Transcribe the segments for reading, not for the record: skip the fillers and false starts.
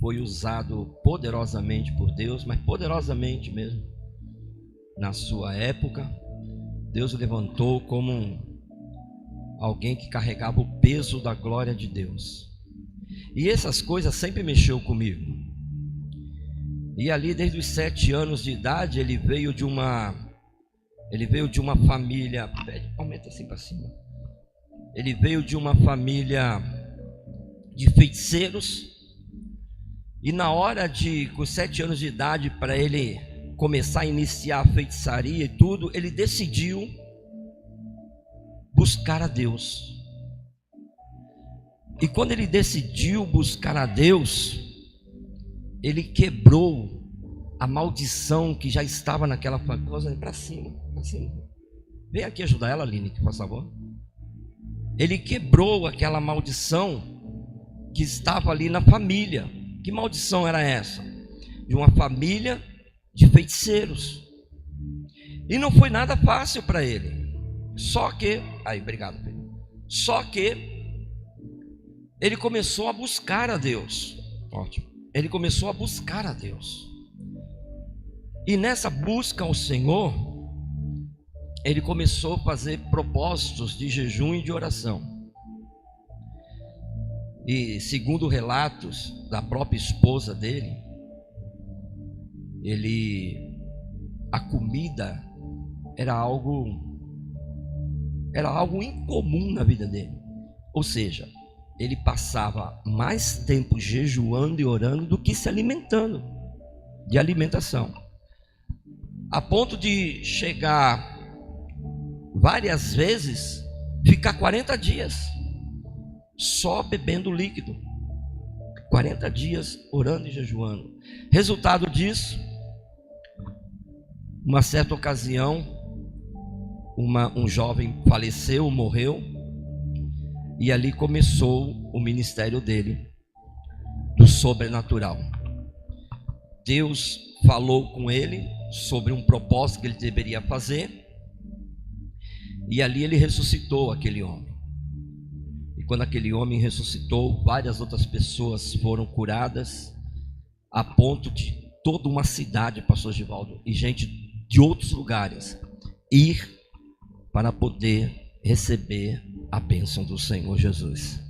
foi usado poderosamente por Deus, mas poderosamente mesmo. Na sua época, Deus o levantou como alguém que carregava o peso da glória de Deus. E essas coisas sempre mexeu comigo. E ali desde os 7 anos de idade ele veio de uma família, aumenta assim para cima. Ele veio de uma família de feiticeiros. E na hora com 7 anos de idade, para ele começar a iniciar a feitiçaria e tudo, ele decidiu buscar a Deus. E quando ele decidiu buscar a Deus, ele quebrou a maldição que já estava naquela família. Para cima, para cima. Vem aqui ajudar ela, Aline, por favor. Ele quebrou aquela maldição que estava ali na família. Que maldição era essa? De uma família de feiticeiros. E não foi nada fácil para ele. Só que, obrigado, filho. Só que ele começou a buscar a Deus. Ótimo. Ele começou a buscar a Deus. E nessa busca ao Senhor, ele começou a fazer propósitos de jejum e de oração. E segundo relatos da própria esposa dele, a comida era algo incomum na vida dele. Ou seja, ele passava mais tempo jejuando e orando do que se alimentando, de alimentação. A ponto de chegar várias vezes, ficar 40 dias só bebendo líquido. 40 dias orando e jejuando. Resultado disso, uma certa ocasião, um jovem faleceu, morreu. E ali começou o ministério dele, do sobrenatural. Deus falou com ele sobre um propósito que ele deveria fazer. E ali ele ressuscitou aquele homem. E quando aquele homem ressuscitou, várias outras pessoas foram curadas, a ponto de toda uma cidade, pastor Givaldo, e gente de outros lugares, ir para poder receber a bênção do Senhor Jesus.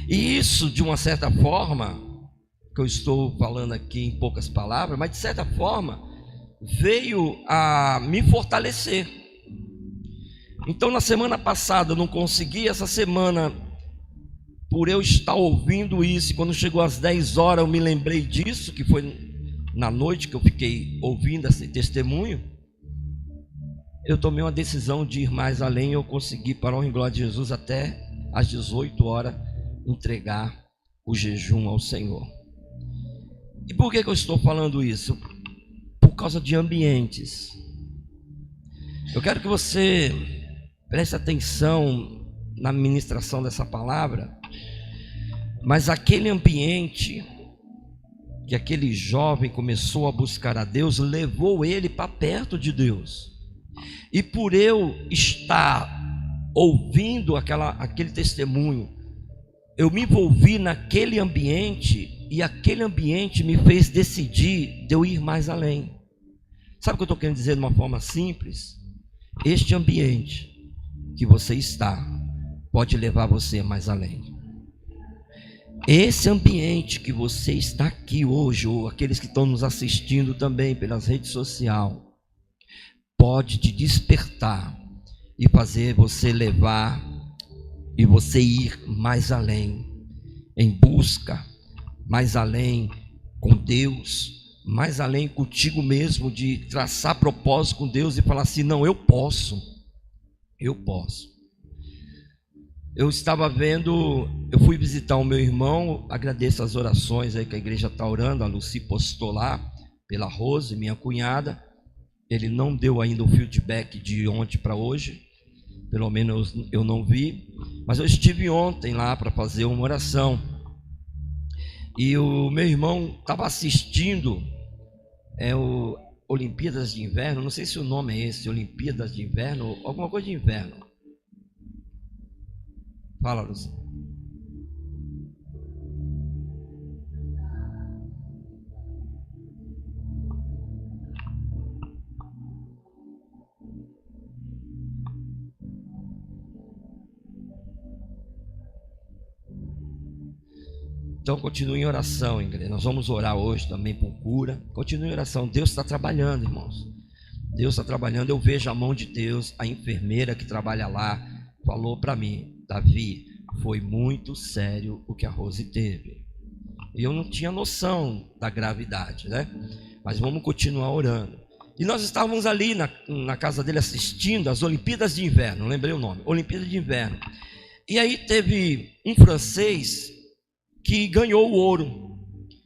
E isso, de uma certa forma, que eu estou falando aqui em poucas palavras, mas de certa forma veio a me fortalecer. Então na semana passada eu não consegui, essa semana, por eu estar ouvindo isso, e quando chegou às 10 horas eu me lembrei disso, que foi na noite que eu fiquei ouvindo esse testemunho, eu tomei uma decisão de ir mais além. Eu consegui, para a honra e glória de Jesus, até às 18 horas entregar o jejum ao Senhor. E por que eu estou falando isso? Por causa de ambientes. Eu quero que você preste atenção na ministração dessa palavra. Mas aquele ambiente que aquele jovem começou a buscar a Deus, levou ele para perto de Deus. E por eu estar ouvindo aquele testemunho, eu me envolvi naquele ambiente, e aquele ambiente me fez decidir de eu ir mais além. Sabe o que eu estou querendo dizer de uma forma simples? Este ambiente que você está pode levar você mais além. Esse ambiente que você está aqui hoje, ou aqueles que estão nos assistindo também pelas redes sociais, pode te despertar e fazer você levar e você ir mais além, em busca, mais além com Deus, mais além contigo mesmo, de traçar propósito com Deus e falar assim: não, eu posso. Eu estava vendo, eu fui visitar o meu irmão, agradeço as orações aí que a igreja está orando, a Lucy postou lá, pela Rose, minha cunhada. Ele não deu ainda o feedback de ontem para hoje, pelo menos eu não vi, mas eu estive ontem lá para fazer uma oração, e o meu irmão estava assistindo o Olimpíadas de Inverno, não sei se o nome é esse, Olimpíadas de Inverno, alguma coisa de inverno. Fala, Luciano. Então continue em oração, igreja. Nós vamos orar hoje também por cura. Continue em oração. Deus está trabalhando, irmãos. Deus está trabalhando. Eu vejo a mão de Deus. A enfermeira que trabalha lá falou para mim: Davi, foi muito sério o que a Rose teve. E eu não tinha noção da gravidade, né? Mas vamos continuar orando. E nós estávamos ali na casa dele assistindo as Olimpíadas de Inverno. Lembrei o nome, Olimpíadas de Inverno. E aí teve um francês que ganhou o ouro.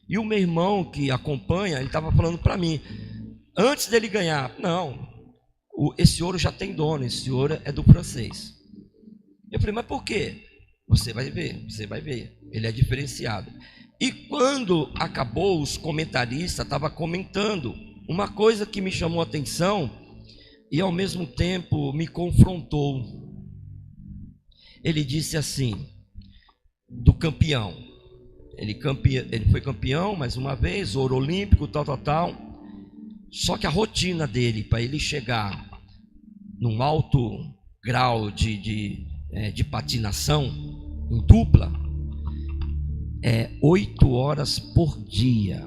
E o meu irmão que acompanha, ele estava falando para mim, antes dele ganhar: não, esse ouro já tem dono, esse ouro é do francês. Eu falei: mas por quê? Você vai ver, ele é diferenciado. E quando acabou, os comentaristas estavam comentando uma coisa que me chamou a atenção e ao mesmo tempo me confrontou. Ele disse assim, do campeão, ele foi campeão mais uma vez, ouro olímpico, tal. Só que a rotina dele, para ele chegar num alto grau de patinação em dupla, é 8 horas por dia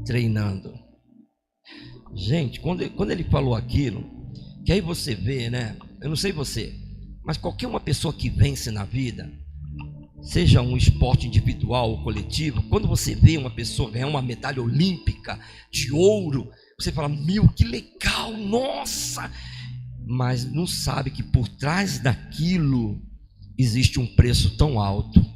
treinando. Gente, quando ele falou aquilo, que aí você vê, né? Eu não sei você, mas qualquer uma pessoa que vence na vida, seja um esporte individual ou coletivo, quando você vê uma pessoa ganhar uma medalha olímpica de ouro, você fala: meu, que legal, nossa! Mas não sabe que por trás daquilo existe um preço tão alto.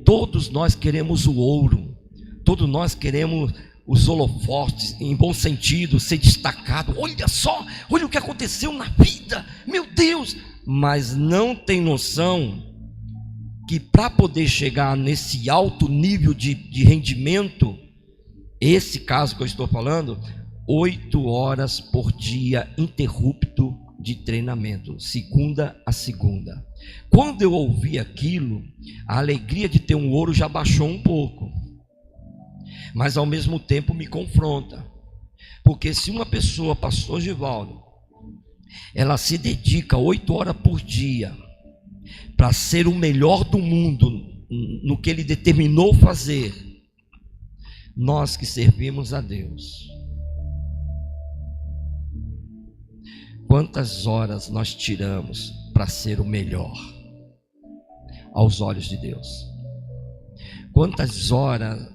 Todos nós queremos o ouro, todos nós queremos os holofotes, em bom sentido, ser destacado. Olha só, olha o que aconteceu na vida, meu Deus! Mas não tem noção que para poder chegar nesse alto nível de rendimento, esse caso que eu estou falando, 8 horas por dia interrupto de treinamento, segunda a segunda. Quando eu ouvi aquilo, a alegria de ter um ouro já baixou um pouco, mas ao mesmo tempo me confronta, porque se uma pessoa, pastor Givaldo, ela se dedica 8 horas por dia para ser o melhor do mundo no que ele determinou fazer, nós que servimos a Deus, quantas horas nós tiramos para ser o melhor aos olhos de Deus? Quantas horas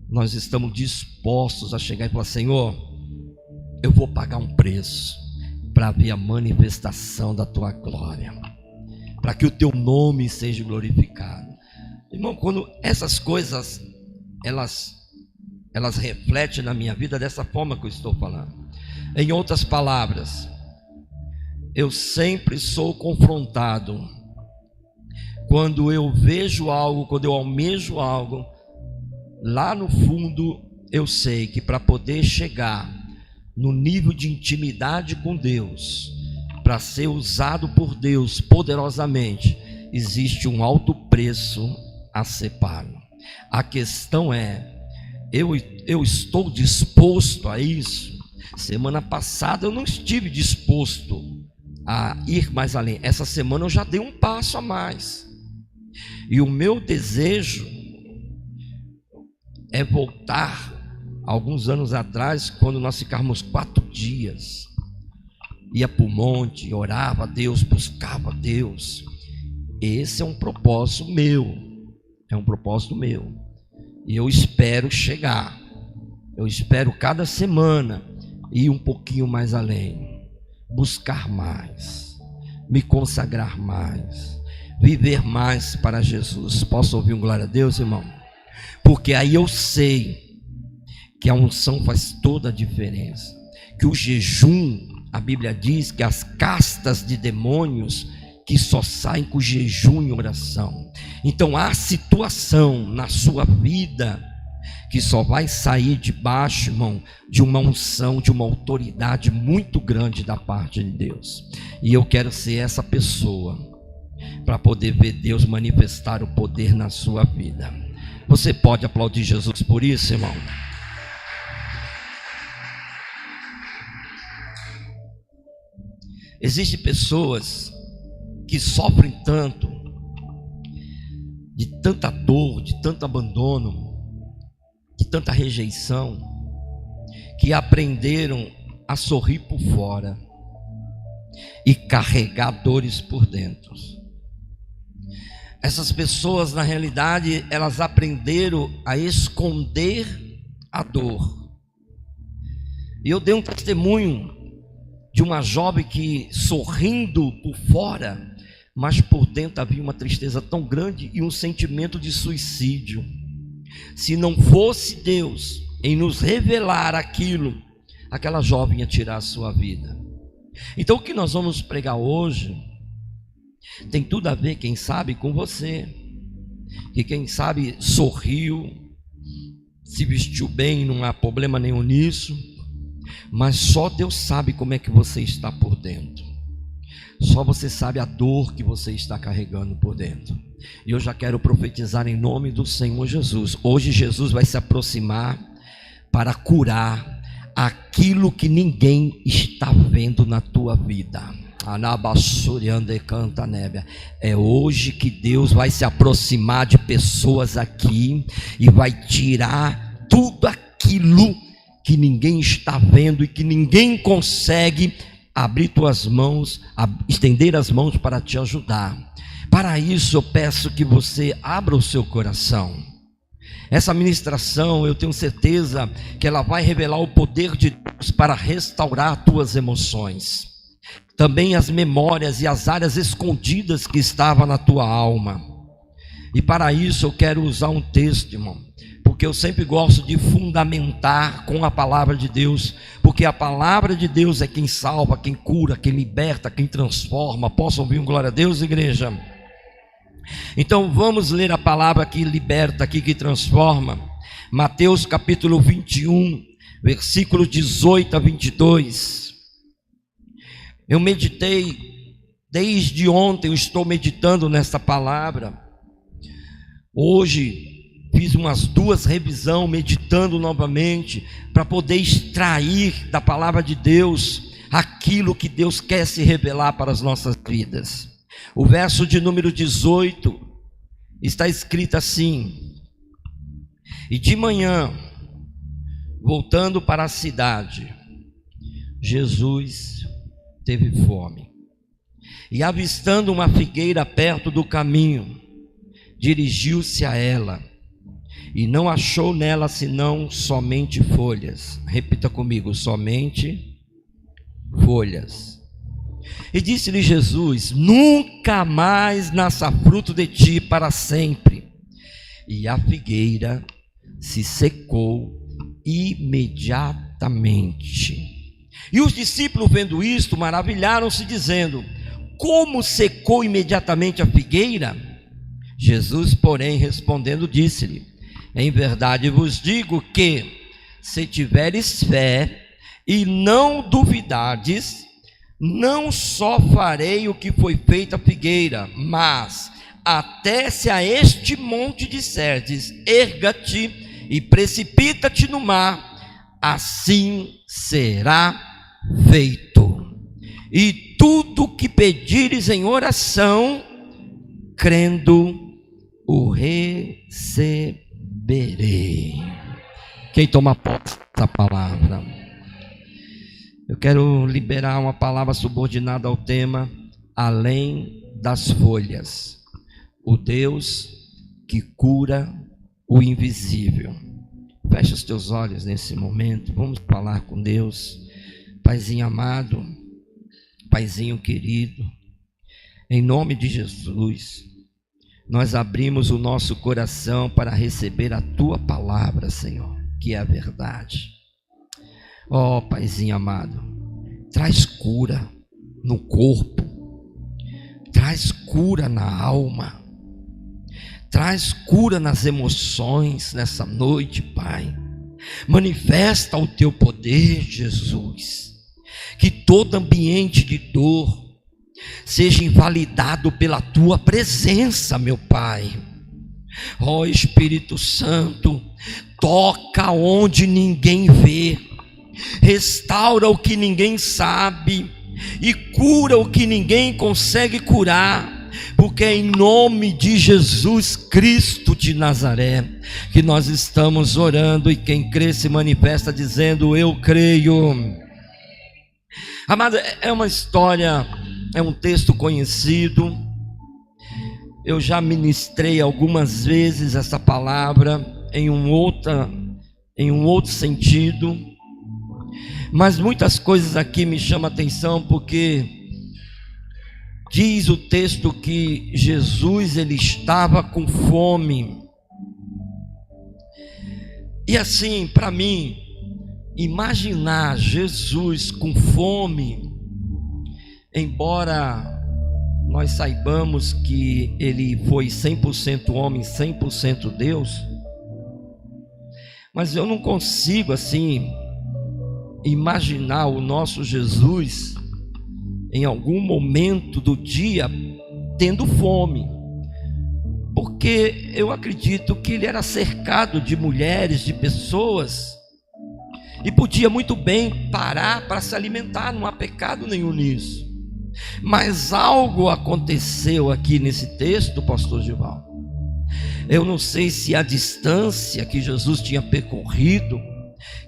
nós estamos dispostos a chegar e falar: Senhor, eu vou pagar um preço para ver a manifestação da tua glória, para que o teu nome seja glorificado. Irmão, quando essas coisas elas refletem na minha vida dessa forma que eu estou falando. Em outras palavras, eu sempre sou confrontado quando eu vejo algo, quando eu almejo algo. Lá no fundo eu sei que para poder chegar no nível de intimidade com Deus, para ser usado por Deus poderosamente, existe um alto preço a ser pago. A questão é, eu estou disposto a isso? Semana passada eu não estive disposto a ir mais além. Essa semana eu já dei um passo a mais. E o meu desejo é voltar alguns anos atrás, quando nós ficávamos 4 dias, ia para o monte, orava a Deus, buscava a Deus. Esse é um propósito meu, e eu espero chegar, eu espero cada semana ir um pouquinho mais além, buscar mais, me consagrar mais, viver mais para Jesus. Posso ouvir um glória a Deus, irmão? Porque aí eu sei que a unção faz toda a diferença, que o jejum, a Bíblia diz que as castas de demônios que só saem com jejum e oração. Então há situação na sua vida que só vai sair debaixo, irmão, de uma unção, de uma autoridade muito grande da parte de Deus. E eu quero ser essa pessoa para poder ver Deus manifestar o poder na sua vida. Você pode aplaudir Jesus por isso, irmão? Existem pessoas que sofrem tanto de tanta dor, de tanto abandono, de tanta rejeição, que aprenderam a sorrir por fora e carregar dores por dentro. Essas pessoas, na realidade, elas aprenderam a esconder a dor. E eu dei um testemunho de uma jovem que, sorrindo por fora, mas por dentro havia uma tristeza tão grande e um sentimento de suicídio. Se não fosse Deus em nos revelar aquilo, aquela jovem ia tirar a sua vida. Então o que nós vamos pregar hoje tem tudo a ver, quem sabe, com você, que quem sabe sorriu, se vestiu bem, não há problema nenhum nisso, mas só Deus sabe como é que você está por dentro. Só você sabe a dor que você está carregando por dentro. E eu já quero profetizar em nome do Senhor Jesus. Hoje Jesus vai se aproximar para curar aquilo que ninguém está vendo na tua vida. É hoje que Deus vai se aproximar de pessoas aqui e vai tirar tudo aquilo que ninguém está vendo e que ninguém consegue abrir tuas mãos, estender as mãos para te ajudar. Para isso eu peço que você abra o seu coração. Essa ministração, eu tenho certeza que ela vai revelar o poder de Deus para restaurar tuas emoções, também as memórias e as áreas escondidas que estavam na tua alma. E para isso eu quero usar um texto, irmão, porque eu sempre gosto de fundamentar com a palavra de Deus, porque a palavra de Deus é quem salva, quem cura, quem liberta, quem transforma. Posso ouvir um glória a Deus, igreja? Então vamos ler a palavra que liberta, aqui que transforma. Mateus capítulo 21, versículo 18 a 22. Eu meditei, desde ontem eu estou meditando nessa palavra. Hoje fiz umas 2 revisões, meditando novamente, para poder extrair da palavra de Deus aquilo que Deus quer se revelar para as nossas vidas. O verso de número 18 está escrito assim: e de manhã, voltando para a cidade, Jesus teve fome, e avistando uma figueira perto do caminho, dirigiu-se a ela, e não achou nela senão somente folhas. Repita comigo: somente folhas. E disse-lhe Jesus: nunca mais nasça fruto de ti para sempre. E a figueira se secou imediatamente. E os discípulos, vendo isto, maravilharam-se, dizendo: como secou imediatamente a figueira? Jesus, porém, respondendo, disse-lhe: em verdade vos digo que, se tiveres fé e não duvidardes, não só farei o que foi feito à figueira, mas até se a este monte disserdes: erga-te e precipita-te no mar, assim será feito. E tudo que pedires em oração, crendo, o receberei. Quem toma posse dessa palavra? Eu quero liberar uma palavra subordinada ao tema além das folhas. O Deus que cura o invisível. Fecha os teus olhos nesse momento. Vamos falar com Deus. Paizinho amado, Paizinho querido, em nome de Jesus, nós abrimos o nosso coração para receber a tua palavra, Senhor, que é a verdade. Ó Paizinho amado, traz cura no corpo, traz cura na alma, traz cura nas emoções nessa noite, Pai. Manifesta o teu poder, Jesus. Que todo ambiente de dor seja invalidado pela tua presença, meu Pai. Ó Espírito Santo, toca onde ninguém vê, restaura o que ninguém sabe e cura o que ninguém consegue curar, porque é em nome de Jesus Cristo de Nazaré que nós estamos orando, e quem crê se manifesta dizendo: eu creio. Amado, é uma história, é um texto conhecido. Eu já ministrei algumas vezes essa palavra em um outro sentido, mas muitas coisas aqui me chamam a atenção, porque diz o texto que Jesus, ele estava com fome. E assim, para mim, imaginar Jesus com fome, embora nós saibamos que ele foi 100% homem, 100% Deus, mas eu não consigo assim imaginar o nosso Jesus em algum momento do dia tendo fome, porque eu acredito que ele era cercado de mulheres, de pessoas, e podia muito bem parar para se alimentar, não há pecado nenhum nisso. Mas algo aconteceu aqui nesse texto, pastor Givaldo. Eu não sei se a distância que Jesus tinha percorrido,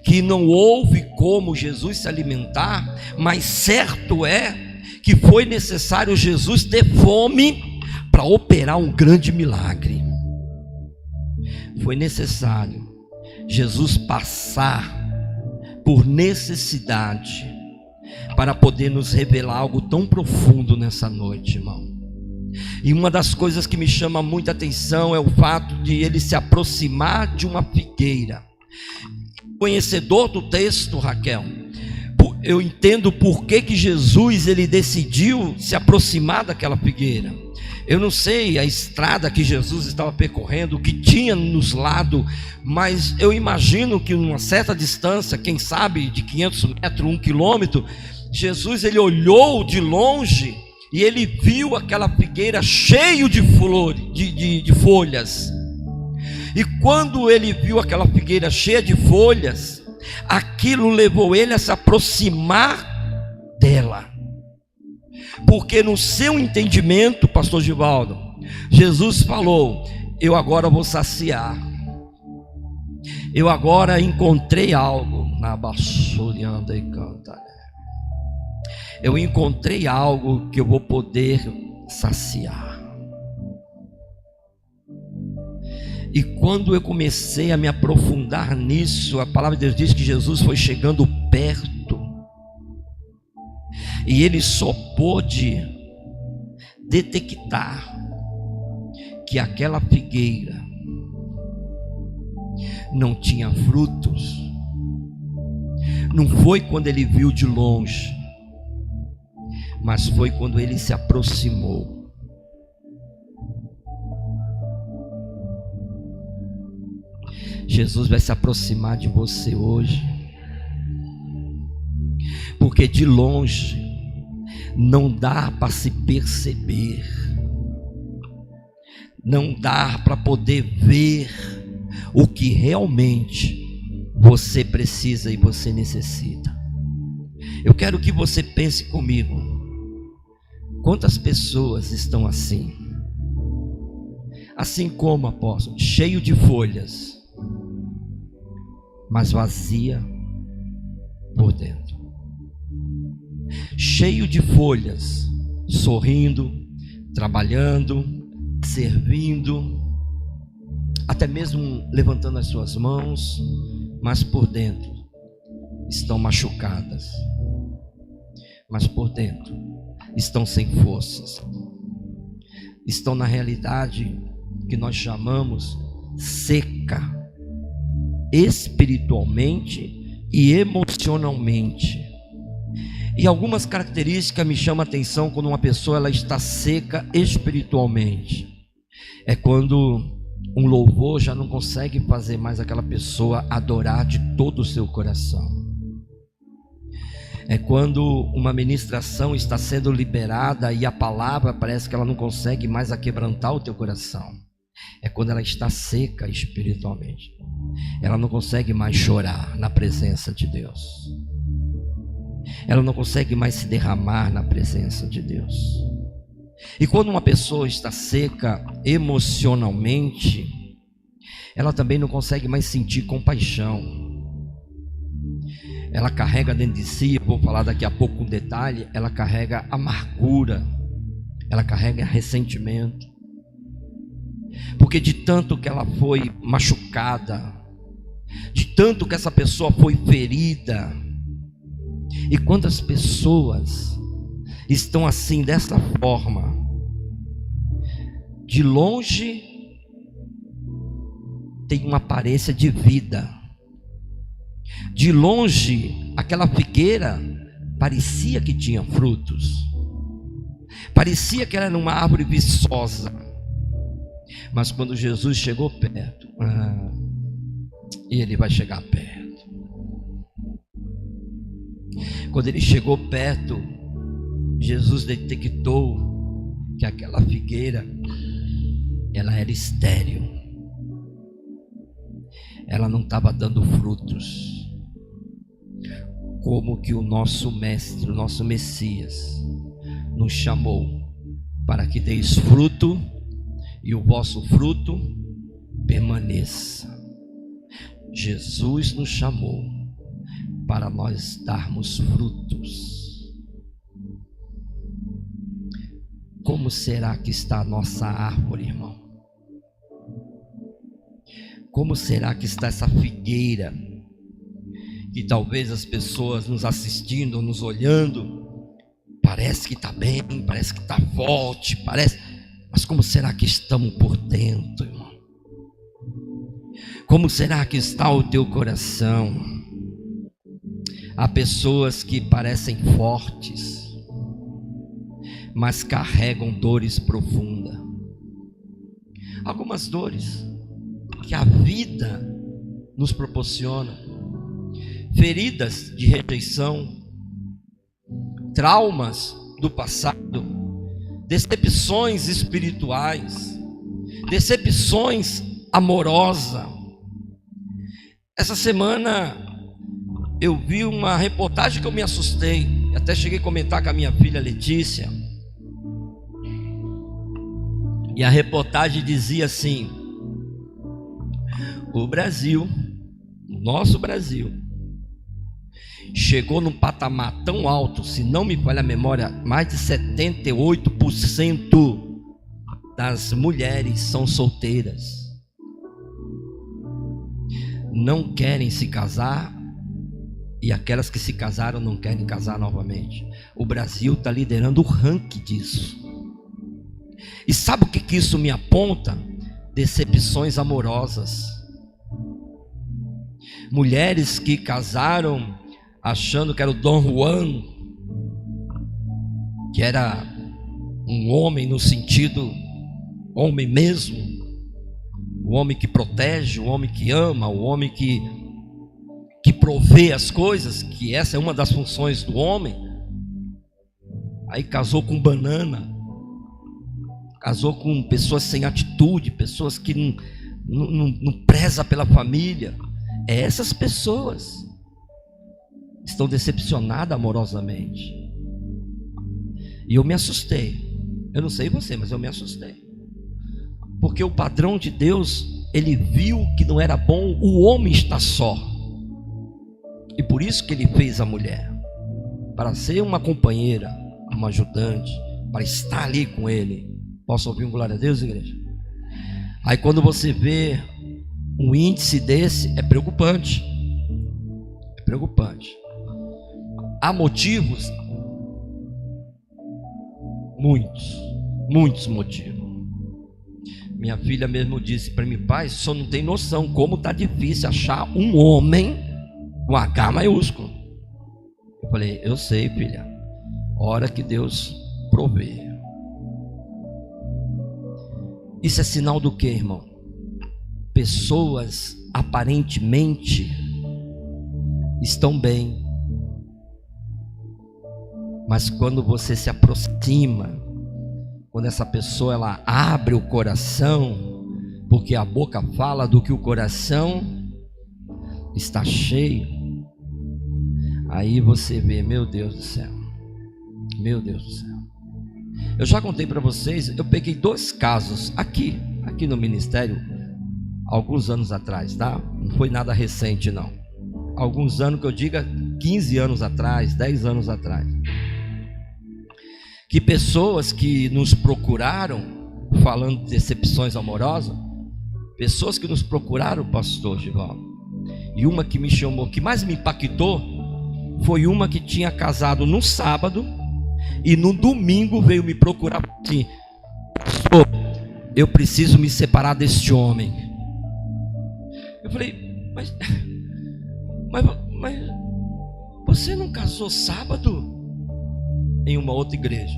que não houve como Jesus se alimentar, mas certo é que foi necessário Jesus ter fome para operar um grande milagre. Foi necessário Jesus passar por necessidade para poder nos revelar algo tão profundo nessa noite, irmão. E uma das coisas que me chama muita atenção é o fato de ele se aproximar de uma figueira. Conhecedor do texto, Raquel, eu entendo por que Jesus ele decidiu se aproximar daquela figueira. Eu não sei a estrada que Jesus estava percorrendo, o que tinha nos lados, mas eu imagino que numa certa distância, quem sabe de 500 metros, 1 quilômetro, Jesus ele olhou de longe e ele viu aquela figueira cheio de flores, de folhas. E quando ele viu aquela figueira cheia de folhas, aquilo levou ele a se aproximar dela, porque no seu entendimento, pastor Givaldo, Jesus falou: eu agora vou saciar, eu agora encontrei algo na baixurianda e canta, eu encontrei algo que eu vou poder saciar. E quando eu comecei a me aprofundar nisso, a palavra de Deus diz que Jesus foi chegando perto, e ele só pôde detectar que aquela figueira não tinha frutos. Não foi quando ele viu de longe, mas foi quando ele se aproximou. Jesus vai se aproximar de você hoje, porque de longe não dá para se perceber, não dá para poder ver o que realmente você precisa e você necessita. Eu quero que você pense comigo: quantas pessoas estão assim como apóstolo, cheio de folhas, mas vazia por dentro, cheio de folhas, sorrindo, trabalhando, servindo, até mesmo levantando as suas mãos, mas por dentro estão machucadas, mas por dentro estão sem forças, estão na realidade que nós chamamos seca, espiritualmente e emocionalmente. E algumas características me chamam a atenção quando uma pessoa ela está seca espiritualmente. É quando um louvor já não consegue fazer mais aquela pessoa adorar de todo o seu coração. É quando uma ministração está sendo liberada e a palavra parece que ela não consegue mais aquebrantar o teu coração. É quando ela está seca espiritualmente. Ela não consegue mais chorar na presença de Deus. Ela não consegue mais se derramar na presença de Deus. E quando uma pessoa está seca emocionalmente, ela também não consegue mais sentir compaixão. Ela carrega dentro de si, eu vou falar daqui a pouco com detalhe, ela carrega amargura, ela carrega ressentimento. Porque de tanto que ela foi machucada, de tanto que essa pessoa foi ferida. E quando as pessoas estão assim, dessa forma, de longe tem uma aparência de vida. De longe, aquela figueira parecia que tinha frutos, parecia que era uma árvore viçosa. Mas quando Jesus chegou perto, e ele vai chegar perto. Quando ele chegou perto, Jesus detectou que aquela figueira, ela era estéril. Ela não estava dando frutos. Como que o nosso mestre, o nosso Messias, nos chamou para que deis fruto e o vosso fruto permaneça. Jesus nos chamou para nós darmos frutos. Como será que está a nossa árvore, irmão? Como será que está essa figueira? Que talvez as pessoas nos assistindo, nos olhando, parece que está bem, parece que está forte, parece... Mas como será que estamos por dentro, irmão? Como será que está o teu coração? Há pessoas que parecem fortes, mas carregam dores profundas. Algumas dores que a vida nos proporciona. Feridas de rejeição, traumas do passado, decepções espirituais, decepções amorosas. Essa semana eu vi uma reportagem que eu me assustei, até cheguei a comentar com a minha filha Letícia. E a reportagem dizia assim: o Brasil, o nosso Brasil, chegou num patamar tão alto, se não me falha a memória, mais de 78% das mulheres são solteiras, não querem se casar, e aquelas que se casaram não querem casar novamente. O Brasil está liderando o ranking disso. E sabe o que isso me aponta? Decepções amorosas. Mulheres que casaram achando que era o Dom Juan, que era um homem no sentido homem mesmo, o homem que protege, o homem que ama, o homem que provê as coisas, que essa é uma das funções do homem. Aí casou com banana, casou com pessoas sem atitude, pessoas que não preza pela família. Essas pessoas estão decepcionadas amorosamente. E eu me assustei. Eu não sei você, mas eu me assustei. Porque o padrão de Deus, ele viu que não era bom o homem estar só. E por isso que ele fez a mulher, para ser uma companheira, uma ajudante, para estar ali com ele. Posso ouvir um glória a Deus, igreja? Aí quando você vê um índice desse, é preocupante. É preocupante. Há motivos? Muitos motivos. Minha filha mesmo disse para mim: pai, só não tem noção como está difícil achar um homem com H maiúsculo. Eu falei: eu sei, filha, hora que Deus provê. Isso é sinal do que, irmão? Pessoas aparentemente estão bem, mas quando você se aproxima, quando essa pessoa ela abre o coração, porque a boca fala do que o coração está cheio, aí você vê, meu Deus do céu, meu Deus do céu. Eu já contei para vocês, eu peguei 2 casos aqui no ministério, alguns anos atrás, tá? Não foi nada recente não. Alguns anos, que eu diga 15 anos atrás, 10 anos atrás. Que pessoas que nos procuraram, falando de decepções amorosas, pessoas que nos procuraram, pastor Givaldo, e uma que me chamou, que mais me impactou, foi uma que tinha casado no sábado, e no domingo veio me procurar assim: pastor, eu preciso me separar deste homem. Eu falei, mas você não casou sábado? Em uma outra igreja.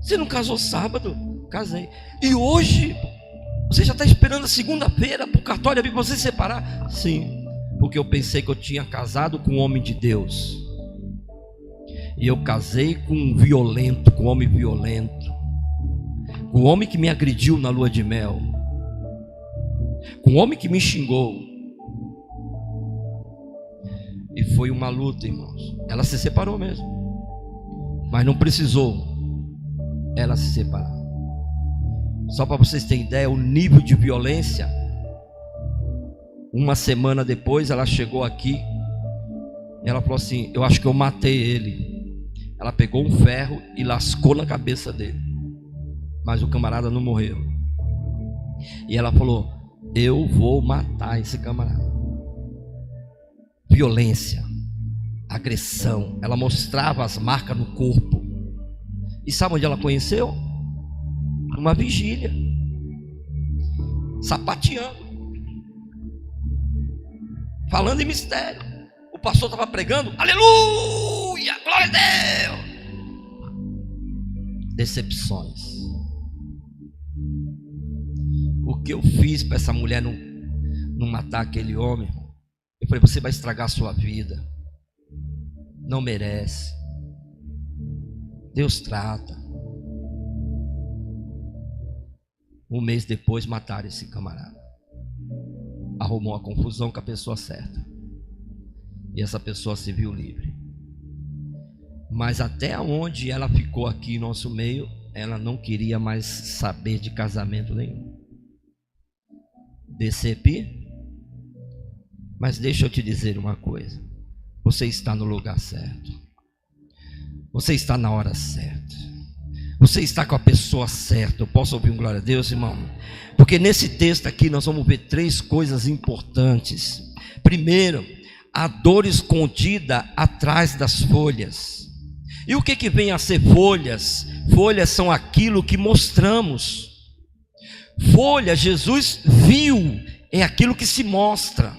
Você não casou sábado? Casei. E hoje você já está esperando a segunda-feira para o cartório abrir para você se separar? Sim, porque eu pensei que eu tinha casado com um homem de Deus, e eu casei com um violento, com um homem violento, com um homem que me agrediu na lua de mel, com um homem que me xingou. E foi uma luta, irmãos. Ela se separou mesmo, mas não precisou ela se separar. Só para vocês terem ideia, o nível de violência. Uma semana depois ela chegou aqui, e ela falou assim: eu acho que eu matei ele. Ela pegou um ferro e lascou na cabeça dele, mas o camarada não morreu. E ela falou: eu vou matar esse camarada. Violência, agressão. Ela mostrava as marcas no corpo. E sabe onde ela conheceu? Numa vigília, sapateando, falando em mistério. O pastor estava pregando, aleluia, glória a Deus. Decepções. O que eu fiz para essa mulher não matar aquele homem? Eu falei: você vai estragar a sua vida, não merece. Deus trata. Um mês depois mataram esse camarada. Arrumou uma confusão com a pessoa certa, e essa pessoa se viu livre. Mas até onde ela ficou aqui em nosso meio, ela não queria mais saber de casamento nenhum. DCP. Mas deixa eu te dizer uma coisa: você está no lugar certo, você está na hora certa, você está com a pessoa certa. Eu posso ouvir um glória a Deus, irmão? Porque nesse texto aqui nós vamos ver 3 coisas importantes. Primeiro, a dor escondida atrás das folhas. E o que vem a ser folhas? Folhas são aquilo que mostramos. Folha, Jesus viu, é aquilo que se mostra,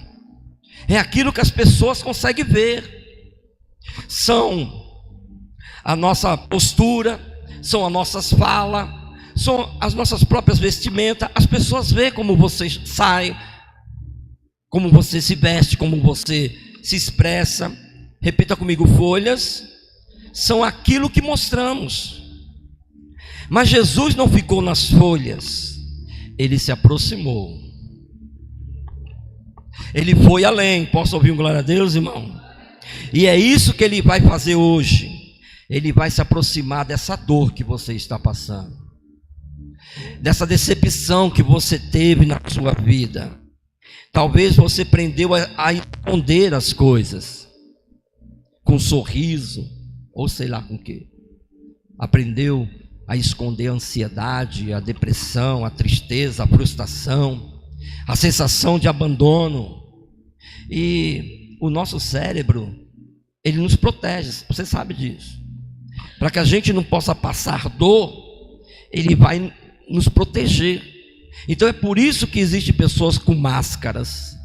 é aquilo que as pessoas conseguem ver. São a nossa postura, são as nossas falas, são as nossas próprias vestimentas. As pessoas veem como você sai, como você se veste, como você se expressa. Repita comigo: folhas são aquilo que mostramos. Mas Jesus não ficou nas folhas, ele se aproximou, ele foi além. Posso ouvir um glória a Deus, irmão? E é isso que ele vai fazer hoje. Ele vai se aproximar dessa dor que você está passando, dessa decepção que você teve na sua vida. Talvez você aprendeu a esconder as coisas, com um sorriso, ou sei lá com o que. Aprendeu a esconder a ansiedade, a depressão, a tristeza, a frustração, a sensação de abandono. E o nosso cérebro, ele nos protege, você sabe disso. Para que a gente não possa passar dor, ele vai nos proteger. Então é por isso que existem pessoas com máscaras.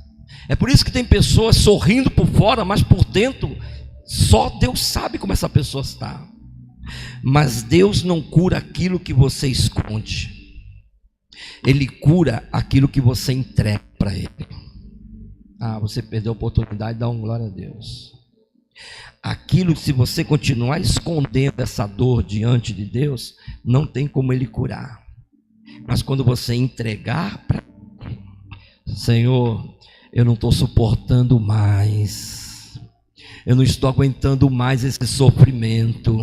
É por isso que tem pessoas sorrindo por fora, mas por dentro só Deus sabe como essa pessoa está. Mas Deus não cura aquilo que você esconde, Ele cura aquilo que você entrega para Ele. Você perdeu a oportunidade, dá um glória a Deus. Aquilo que, se você continuar escondendo essa dor diante de Deus, não tem como Ele curar. Mas quando você entregar para Ele: Senhor, eu não estou suportando mais, eu não estou aguentando mais esse sofrimento.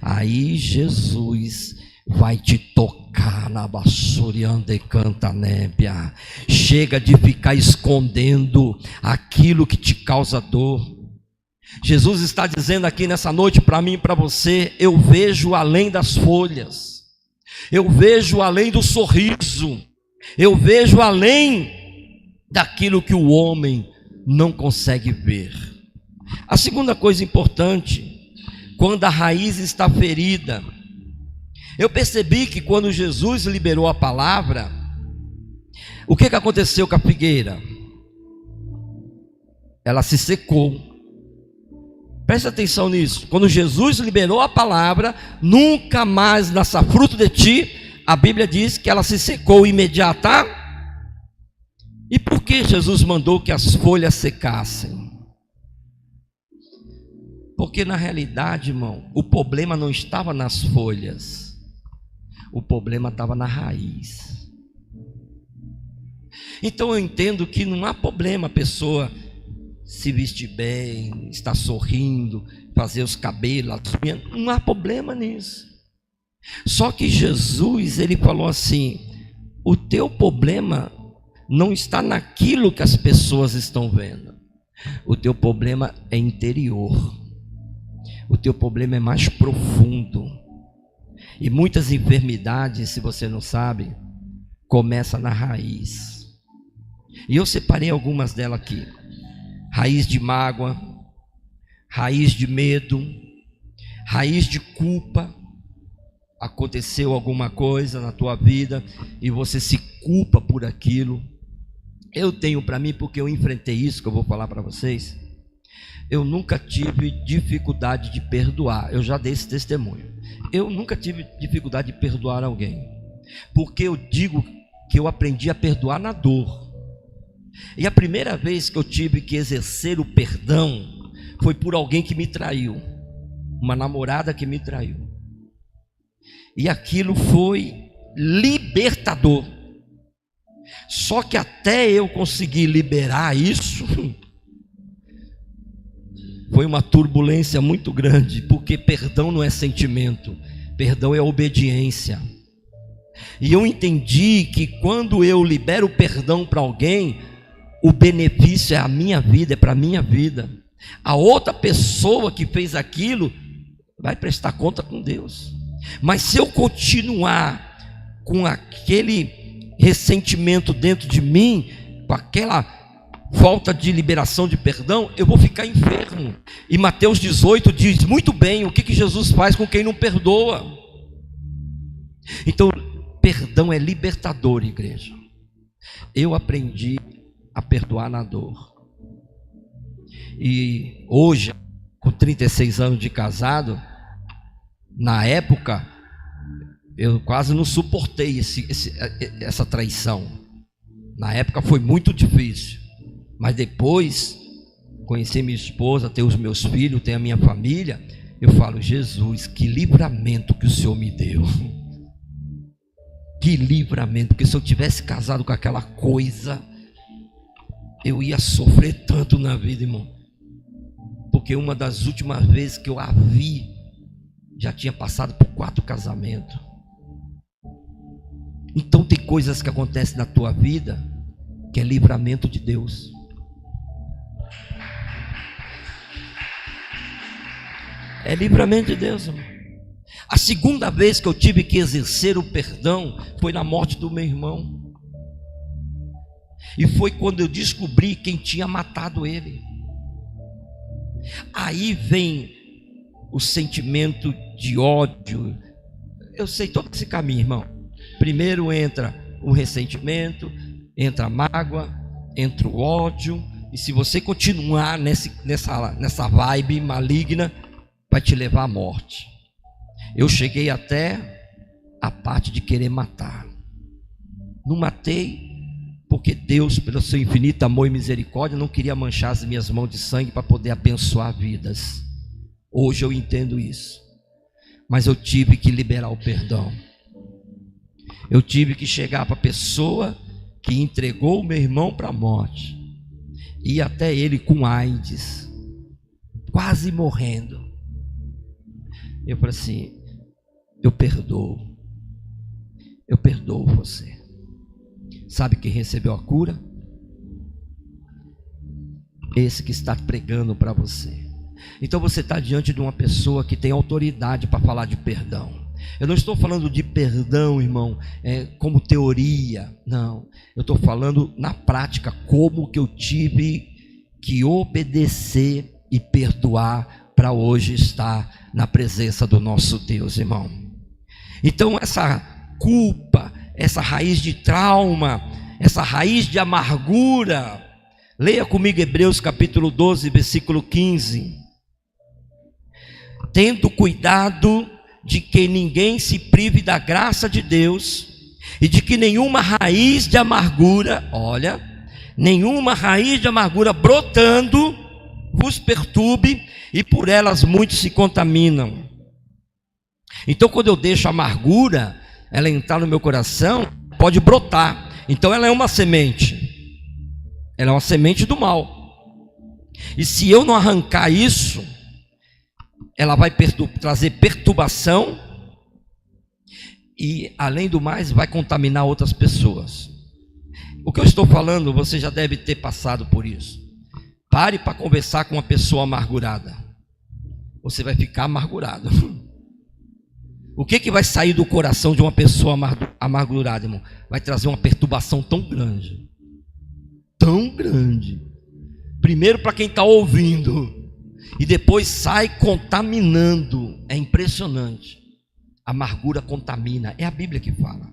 Aí Jesus vai te tocar na bassurianda e canta nébia. Chega de ficar escondendo aquilo que te causa dor. Jesus está dizendo aqui nessa noite para mim e para você: eu vejo além das folhas, eu vejo além do sorriso, eu vejo além daquilo que o homem não consegue ver. A segunda coisa importante, quando a raiz está ferida, eu percebi que quando Jesus liberou a palavra, o que aconteceu com a figueira? Ela se secou. Presta atenção nisso. Quando Jesus liberou a palavra, nunca mais nasça fruto de ti, a Bíblia diz que ela se secou imediata. E por que Jesus mandou que as folhas secassem? Porque na realidade, irmão, o problema não estava nas folhas, o problema estava na raiz. Então eu entendo que não há problema a pessoa se vestir bem, estar sorrindo, fazer os cabelos, não há problema nisso. Só que Jesus, ele falou assim: o teu problema não está naquilo que as pessoas estão vendo, o teu problema é interior, o teu problema é mais profundo. E muitas enfermidades, se você não sabe, começa na raiz. E eu separei algumas delas aqui: raiz de mágoa, raiz de medo, raiz de culpa. Aconteceu alguma coisa na tua vida e você se culpa por aquilo. Eu tenho para mim, porque eu enfrentei isso que eu vou falar para vocês. Eu nunca tive dificuldade de perdoar. Eu já dei esse testemunho. Eu nunca tive dificuldade de perdoar alguém, porque eu digo que eu aprendi a perdoar na dor. E a primeira vez que eu tive que exercer o perdão foi por alguém que me traiu, uma namorada que me traiu. E aquilo foi libertador. Só que até eu conseguir liberar isso, foi uma turbulência muito grande, porque perdão não é sentimento, perdão é obediência. E eu entendi que quando eu libero perdão para alguém, o benefício é a minha vida, é para a minha vida. A outra pessoa que fez aquilo vai prestar conta com Deus. Mas se eu continuar com aquele ressentimento dentro de mim, com aquela falta de liberação de perdão, eu vou ficar enfermo. E Mateus 18 diz muito bem o que Jesus faz com quem não perdoa. Então, perdão é libertador, igreja. Eu aprendi a perdoar na dor. E hoje, com 36 anos de casado, na época, eu quase não suportei essa traição. Na época foi muito difícil. Mas depois, conhecer minha esposa, ter os meus filhos, ter a minha família, eu falo: Jesus, que livramento que o Senhor me deu. Que livramento, porque se eu tivesse casado com aquela coisa, eu ia sofrer tanto na vida, irmão. Porque uma das últimas vezes que eu a vi, já tinha passado por 4 casamentos. Então tem coisas que acontecem na tua vida que é livramento de Deus. É livramento de Deus, irmão. A segunda vez que eu tive que exercer o perdão foi na morte do meu irmão. E foi quando eu descobri quem tinha matado ele. Aí vem o sentimento de ódio. Eu sei todo esse caminho, irmão. Primeiro entra o ressentimento, entra a mágoa, entra o ódio. E se você continuar nessa vibe maligna, vai te levar à morte. Eu cheguei até a parte de querer matar. Não matei, porque Deus, pelo seu infinito amor e misericórdia, não queria manchar as minhas mãos de sangue para poder abençoar vidas. Hoje eu entendo isso. Mas eu tive que liberar o perdão. Eu tive que chegar para a pessoa que entregou o meu irmão para a morte, e até ele com AIDS, quase morrendo. Eu falei assim: eu perdoo, eu perdoo você. Sabe quem recebeu a cura? Esse que está pregando para você. Então você está diante de uma pessoa que tem autoridade para falar de perdão. Eu não estou falando de perdão, irmão, como teoria, não. Eu estou falando na prática, como que eu tive que obedecer e perdoar para hoje estar na presença do nosso Deus, irmão. Então essa culpa, essa raiz de trauma, essa raiz de amargura, leia comigo Hebreus capítulo 12, versículo 15. Tendo cuidado de que ninguém se prive da graça de Deus, e de que nenhuma raiz de amargura, olha, nenhuma raiz de amargura brotando vos perturbe, e por elas muitos se contaminam. Então quando eu deixo a amargura, ela entrar no meu coração, pode brotar. Então ela é uma semente, ela é uma semente do mal, e se eu não arrancar isso, ela vai trazer perturbação e, além do mais, vai contaminar outras pessoas. O que eu estou falando, você já deve ter passado por isso. Pare para conversar com uma pessoa amargurada. Você vai ficar amargurado. O que vai sair do coração de uma pessoa amargurada, irmão? Vai trazer uma perturbação tão grande. Tão grande. Primeiro para quem está ouvindo. E depois sai contaminando. É impressionante. A amargura contamina. É a Bíblia que fala.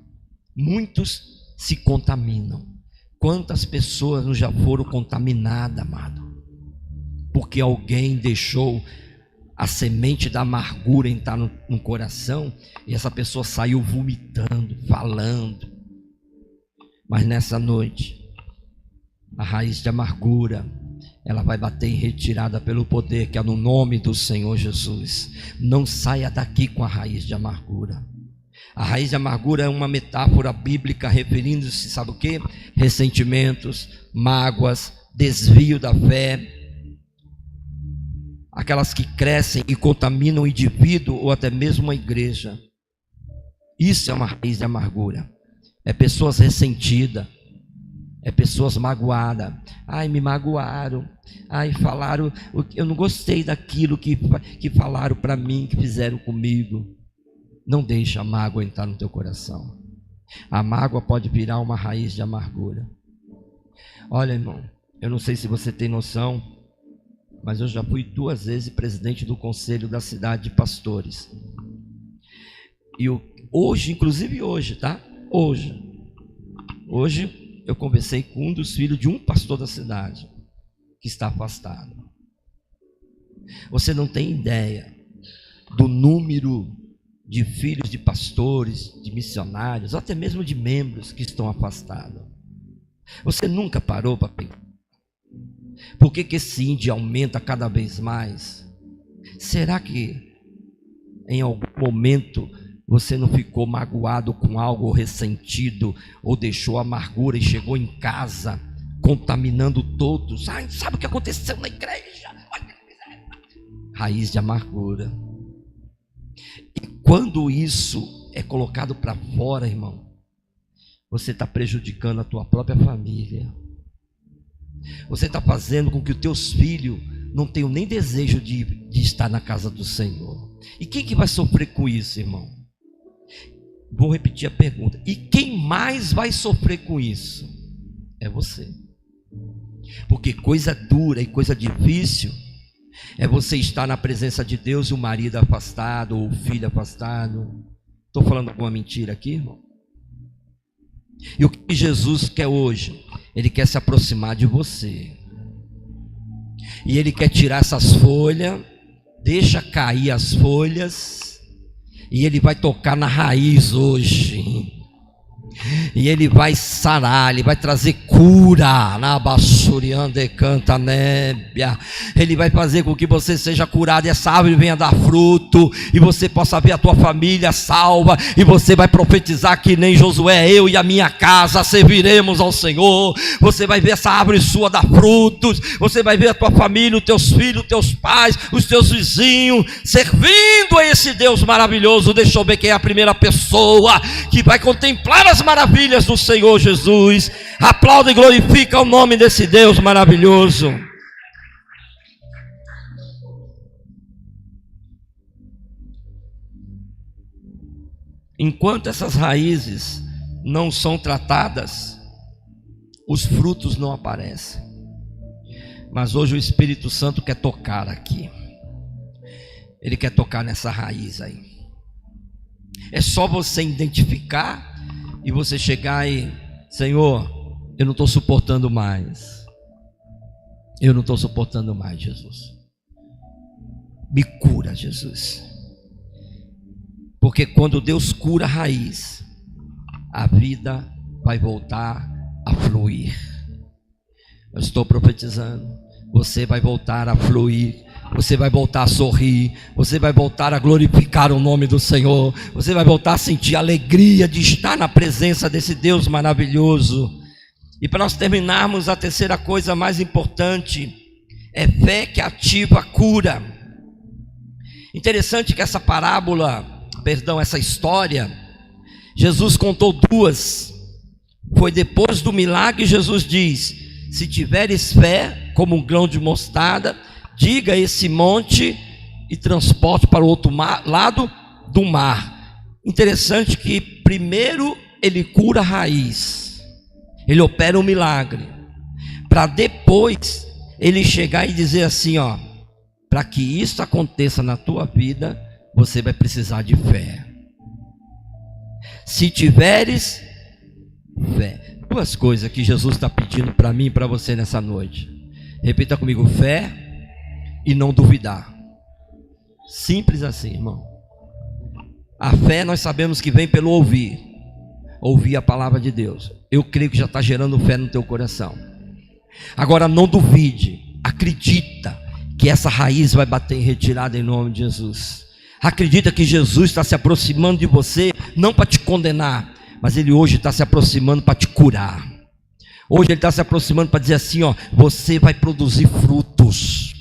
Muitos se contaminam. Quantas pessoas não já foram contaminadas, amado? Porque alguém deixou a semente da amargura entrar no coração, e essa pessoa saiu vomitando, falando. Mas nessa noite, a raiz de amargura, ela vai bater em retirada pelo poder que é no nome do Senhor Jesus. Não saia daqui com a raiz de amargura. A raiz de amargura é uma metáfora bíblica referindo-se, sabe o que? Ressentimentos, mágoas, desvio da fé, aquelas que crescem e contaminam o indivíduo ou até mesmo a igreja. Isso é uma raiz de amargura. É pessoas ressentidas, é pessoas magoadas. Ai, me magoaram. Ai, falaram, eu não gostei daquilo que falaram para mim, que fizeram comigo. Não deixe a mágoa entrar no teu coração. A mágoa pode virar uma raiz de amargura. Olha, irmão, eu não sei se você tem noção, mas eu já fui 2 vezes presidente do conselho da cidade de Pastores. E hoje, inclusive hoje, tá? Hoje eu conversei com um dos filhos de um pastor da cidade, que está afastado. Você não tem ideia do número de filhos de pastores, de missionários, ou até mesmo de membros que estão afastados. Você nunca parou para pensar? Por que esse índice aumenta cada vez mais? Será que em algum momento você não ficou magoado com algo, ou ressentido, ou deixou amargura e chegou em casa contaminando todos? Ai, sabe o que aconteceu na igreja? Raiz de amargura. E quando isso é colocado para fora, irmão, você está prejudicando a tua própria família. Você está fazendo com que os teus filhos não tenham nem desejo de estar na casa do Senhor. E quem que vai sofrer com isso, irmão? Vou repetir a pergunta. E quem mais vai sofrer com isso? É você. Porque coisa dura e coisa difícil é você estar na presença de Deus e o marido afastado, ou o filho afastado. Estou falando alguma mentira aqui, irmão? E o que Jesus quer hoje? Ele quer se aproximar de você. E Ele quer tirar essas folhas. Deixa cair as folhas. E Ele vai tocar na raiz hoje. e Ele vai sarar, Ele vai trazer cura, na bassuriande canta nébia. Ele vai fazer com que você seja curado e essa árvore venha dar fruto, e você possa ver a tua família salva, e você vai profetizar que nem Josué: eu e a minha casa serviremos ao Senhor. Você vai ver essa árvore sua dar frutos, você vai ver a tua família, os teus filhos, os teus pais, os teus vizinhos servindo a esse Deus maravilhoso. Deixa eu ver quem é a primeira pessoa que vai contemplar as maravilhas do Senhor Jesus. Aplauda e glorifica o nome desse Deus maravilhoso. Enquanto essas raízes não são tratadas, os frutos não aparecem. Mas hoje o Espírito Santo quer tocar aqui. Ele quer tocar nessa raiz aí. É só você identificar e você chegar e: Senhor, eu não estou suportando mais. Eu não estou suportando mais, Jesus. Me cura, Jesus. Porque quando Deus cura a raiz, a vida vai voltar a fluir. Eu estou profetizando. Você vai voltar a fluir. Você vai voltar a sorrir. Você vai voltar a glorificar o nome do Senhor. Você vai voltar a sentir a alegria de estar na presença desse Deus maravilhoso. E para nós terminarmos, a terceira coisa mais importante é fé que ativa a cura. Interessante que essa essa história, Jesus contou duas. Foi depois do milagre. Jesus diz: se tiveres fé como um grão de mostarda, diga esse monte e transporte para o outro lado do mar. Interessante que primeiro ele cura a raiz, ele opera um milagre, para depois ele chegar e dizer assim: ó, para que isso aconteça na tua vida, você vai precisar de fé. Se tiveres fé. Duas coisas que Jesus está pedindo para mim e para você nessa noite. Repita comigo: fé e não duvidar. Simples assim, irmão. A fé nós sabemos que vem pelo ouvir a palavra de Deus. Eu creio que já está gerando fé no teu coração. Agora não duvide, acredita que essa raiz vai bater em retirada em nome de Jesus. Acredita que Jesus está se aproximando de você, não para te condenar, mas Ele hoje está se aproximando para te curar. Hoje Ele está se aproximando para dizer assim: ó, você vai produzir frutos.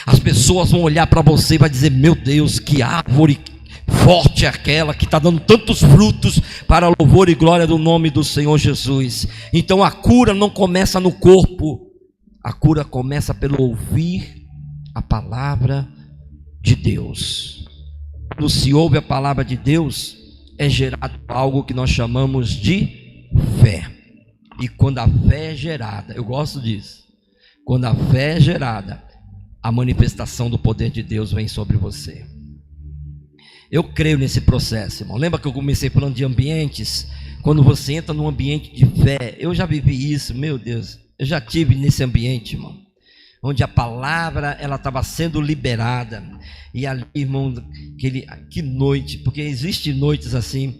As pessoas vão olhar para você e vai dizer: meu Deus, que árvore forte é aquela que está dando tantos frutos para louvor e glória do nome do Senhor Jesus. Então a cura não começa no corpo, a cura começa pelo ouvir a palavra de Deus. Quando se ouve a palavra de Deus, é gerado algo que nós chamamos de fé. E quando a fé é gerada, eu gosto disso, quando a fé é gerada, a manifestação do poder de Deus vem sobre você. Eu creio nesse processo, irmão. Lembra que eu comecei falando de ambientes? Quando você entra num ambiente de fé, eu já vivi isso, meu Deus, eu já tive nesse ambiente, irmão, onde a palavra ela estava sendo liberada, e ali, irmão, que noite, porque existem noites assim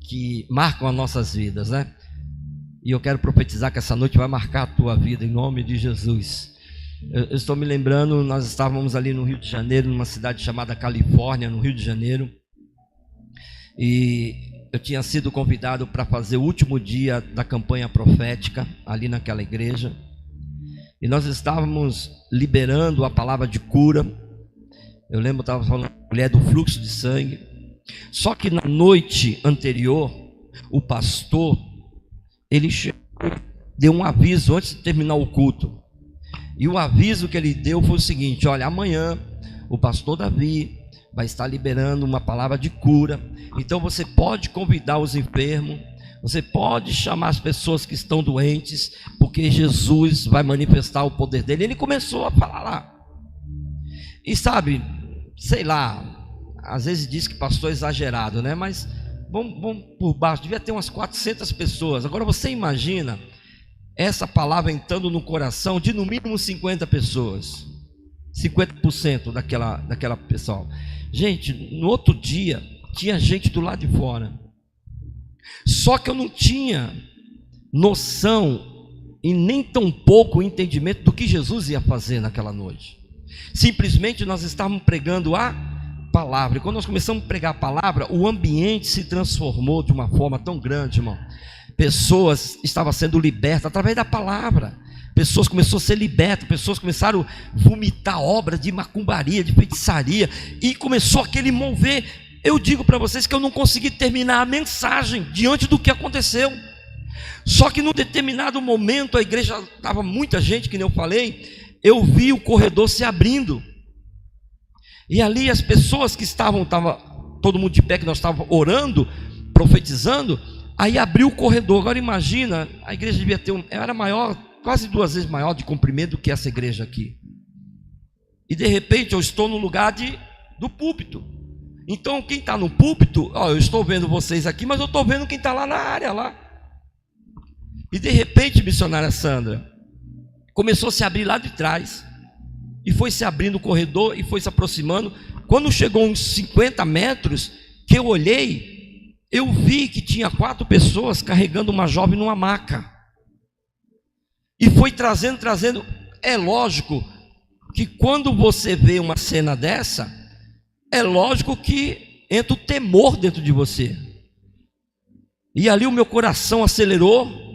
que marcam as nossas vidas, né? E eu quero profetizar que essa noite vai marcar a tua vida em nome de Jesus. Eu estou me lembrando, nós estávamos ali no Rio de Janeiro, numa cidade chamada Califórnia, no Rio de Janeiro, e eu tinha sido convidado para fazer o último dia da campanha profética ali naquela igreja. E nós estávamos liberando a palavra de cura. Eu lembro, eu estava falando da mulher do fluxo de sangue. Só que na noite anterior, o pastor, ele chegou, deu um aviso antes de terminar o culto. E o aviso que ele deu foi o seguinte: olha, amanhã o pastor Davi vai estar liberando uma palavra de cura. Então você pode convidar os enfermos, você pode chamar as pessoas que estão doentes, porque Jesus vai manifestar o poder dele. Ele começou a falar lá. E sabe, sei lá, às vezes diz que pastor é exagerado, né? Mas vamos por baixo, devia ter umas 400 pessoas. Agora você imagina essa palavra entrando no coração de no mínimo 50 pessoas. 50% daquela pessoal. Gente, no outro dia tinha gente do lado de fora. Só que eu não tinha noção e nem tão pouco entendimento do que Jesus ia fazer naquela noite. Simplesmente nós estávamos pregando a palavra, e quando nós começamos a pregar a palavra, o ambiente se transformou de uma forma tão grande, irmão. Pessoas estavam sendo libertas através da palavra. Pessoas começaram a ser libertas, pessoas começaram a vomitar obras de macumbaria, de feitiçaria, e começou aquele mover. Eu digo para vocês que eu não consegui terminar a mensagem diante do que aconteceu. Só que num determinado momento, a igreja estava muita gente, que nem eu falei, eu vi o corredor se abrindo, e ali as pessoas que estavam todo mundo de pé, que nós estávamos orando, profetizando, aí abriu o corredor. Agora imagina, a igreja devia ter era maior, quase 2 vezes maior de comprimento do que essa igreja aqui, e de repente eu estou no lugar do púlpito. Então quem está no púlpito, eu estou vendo vocês aqui, mas eu estou vendo quem está lá na área lá. E de repente, missionária Sandra, começou a se abrir lá de trás, e foi se abrindo o corredor, e foi se aproximando. Quando chegou uns 50 metros, que eu olhei, eu vi que tinha 4 pessoas carregando uma jovem numa maca, e foi trazendo. É lógico que quando você vê uma cena dessa, é lógico que entra o temor dentro de você, e ali o meu coração acelerou,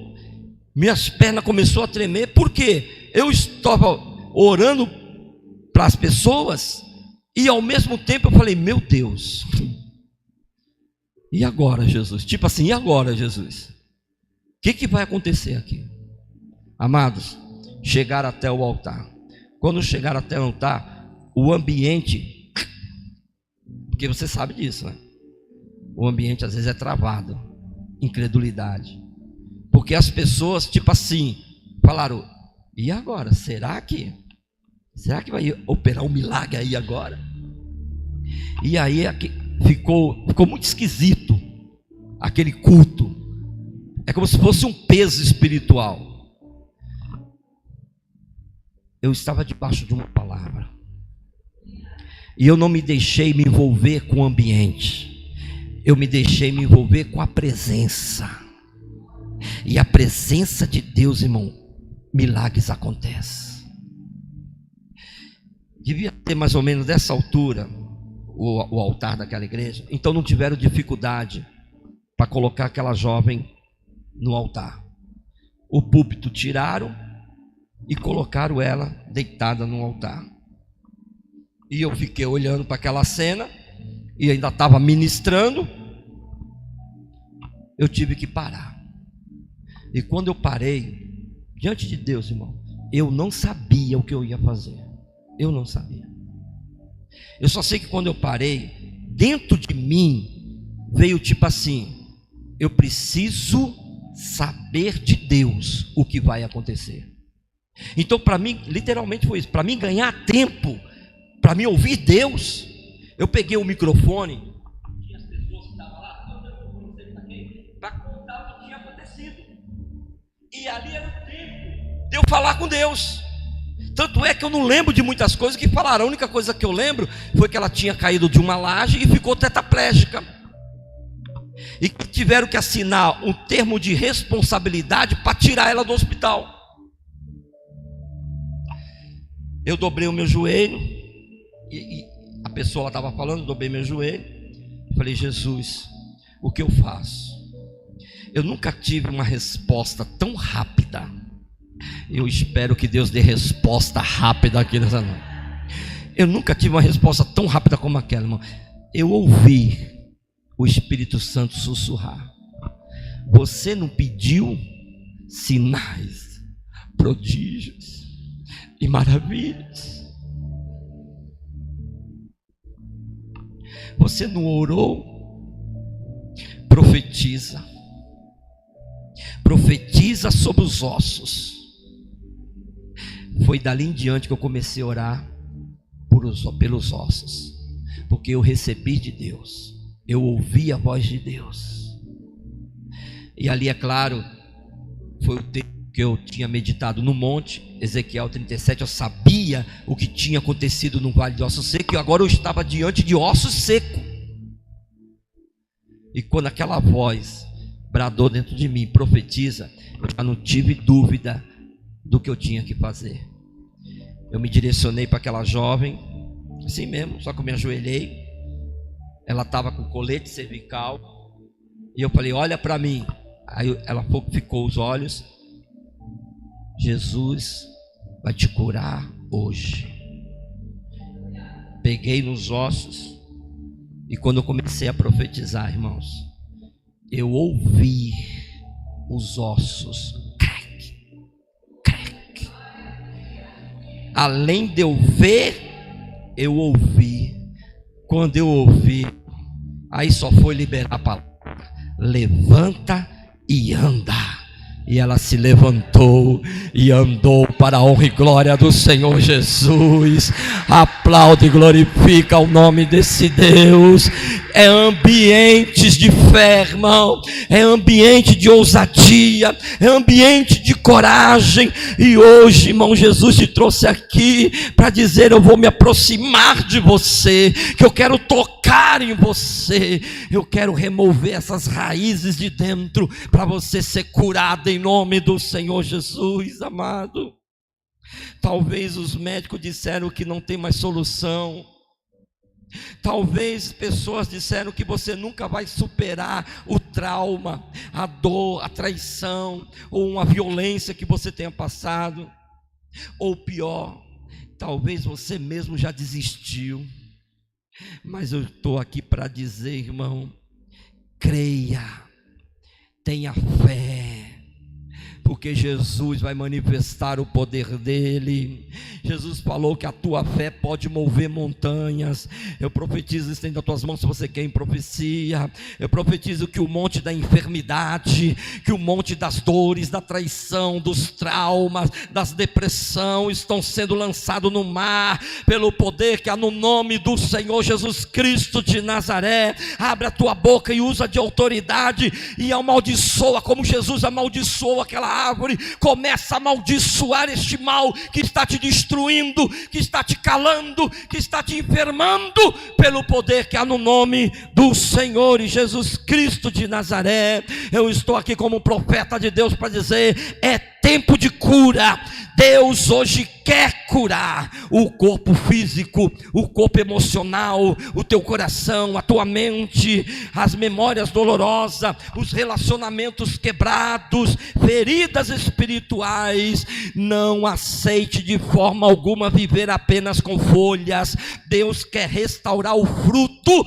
minhas pernas começaram a tremer, porque eu estava orando para as pessoas, e ao mesmo tempo eu falei, meu Deus, e agora, Jesus? Tipo assim, e agora, Jesus? O que vai acontecer aqui? Amados, chegaram até o altar. Quando chegaram até o altar, o ambiente, porque você sabe disso, né? O ambiente às vezes é travado, incredulidade, porque as pessoas, tipo assim, falaram, e agora? Será que vai operar um milagre aí agora? E aí ficou muito esquisito aquele culto. É como se fosse um peso espiritual. Eu estava debaixo de uma palavra, e eu não me deixei me envolver com o ambiente, eu me deixei me envolver com a presença. E a presença de Deus, irmão, milagres acontecem. Devia ter mais ou menos dessa altura o altar daquela igreja. Então não tiveram dificuldade para colocar aquela jovem no altar. O púlpito tiraram e colocaram ela deitada no altar. E eu fiquei olhando para aquela cena, e ainda estava ministrando. Eu tive que parar. E quando eu parei, diante de Deus, irmão, eu não sabia o que eu ia fazer. Eu não sabia. Eu só sei que quando eu parei, dentro de mim veio tipo assim, eu preciso saber de Deus o que vai acontecer. Então para mim, literalmente foi isso. Para mim ganhar tempo, para mim ouvir Deus, eu peguei o microfone, tinha as pessoas que estavam lá, para contar o que tinha acontecido. E ali era o tempo de eu falar com Deus. Tanto é que eu não lembro de muitas coisas que falaram. A única coisa que eu lembro foi que ela tinha caído de uma laje e ficou tetraplégica, e que tiveram que assinar um termo de responsabilidade para tirar ela do hospital. Eu dobrei o meu joelho, e a pessoa estava falando, eu dobrei meu joelho, falei, Jesus, o que eu faço? Eu nunca tive uma resposta tão rápida. Eu espero que Deus dê resposta rápida aqui nessa noite. Eu nunca tive uma resposta tão rápida como aquela, irmão. Eu ouvi o Espírito Santo sussurrar: você não pediu sinais, prodígios e maravilhas? Você não orou? Profetiza. Profetiza sobre os ossos. Foi dali em diante que eu comecei a orar pelos ossos, porque eu recebi de Deus, eu ouvi a voz de Deus. E ali, é claro, foi o tempo que eu tinha meditado no monte, Ezequiel 37, eu sabia o que tinha acontecido no vale de ossos secos, e agora eu estava diante de ossos secos. E quando aquela voz bradou dentro de mim: profetiza. Eu já não tive dúvida do que eu tinha que fazer. Eu me direcionei para aquela jovem, assim mesmo, só que eu me ajoelhei. Ela estava com colete cervical, e eu falei: olha para mim. Aí ela ficou os olhos. Jesus vai te curar hoje. Peguei nos ossos, e quando eu comecei a profetizar, irmãos, eu ouvi os ossos crack, crack. Além de eu ver, eu ouvi. Quando eu ouvi, aí só foi liberar a palavra: levanta e anda. E ela se levantou e andou para a honra e glória do Senhor Jesus. Aplaude e glorifica o nome desse Deus. É ambientes de fé, irmão. É ambiente de ousadia. É ambiente de coragem. E hoje, irmão, Jesus te trouxe aqui para dizer: eu vou me aproximar de você, que eu quero tocar em você. Eu quero remover essas raízes de dentro para você ser curado em nome do Senhor Jesus, amado. Talvez os médicos disseram que não tem mais solução. Talvez pessoas disseram que você nunca vai superar o trauma, a dor, a traição, ou uma violência que você tenha passado. Ou pior, talvez você mesmo já desistiu. Mas eu estou aqui para dizer, irmão, creia, tenha fé, porque Jesus vai manifestar o poder dele. Jesus falou que a tua fé pode mover montanhas. Eu profetizo, estenda as tuas mãos se você quer em profecia. Eu profetizo que o monte da enfermidade, que o monte das dores, da traição, dos traumas, das depressões estão sendo lançados no mar, pelo poder que há no nome do Senhor Jesus Cristo de Nazaré. Abre a tua boca e usa de autoridade e amaldiçoa, como Jesus amaldiçoou aquela árvore. Começa a amaldiçoar este mal que está te destruindo, que está te calando, que está te enfermando, pelo poder que há no nome do Senhor e Jesus Cristo de Nazaré. Eu estou aqui como profeta de Deus para dizer: é tempo de cura. Deus hoje quer curar o corpo físico, o corpo emocional, o teu coração, a tua mente, as memórias dolorosas, os relacionamentos quebrados, feridas espirituais. Não aceite de forma alguma viver apenas com folhas. Deus quer restaurar o fruto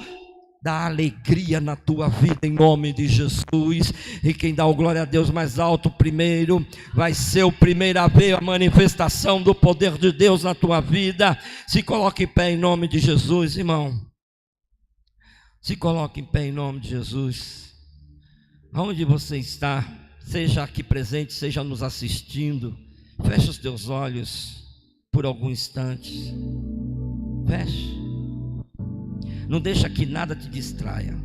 da alegria na tua vida, em nome de Jesus. E quem dá o glória a Deus mais alto primeiro, vai ser o primeiro a ver a manifestação do poder de Deus na tua vida. Se coloque em pé em nome de Jesus, irmão. Se coloque em pé em nome de Jesus. Aonde você está, seja aqui presente, seja nos assistindo, feche os teus olhos por algum instante. Feche. Não deixa que nada te distraia.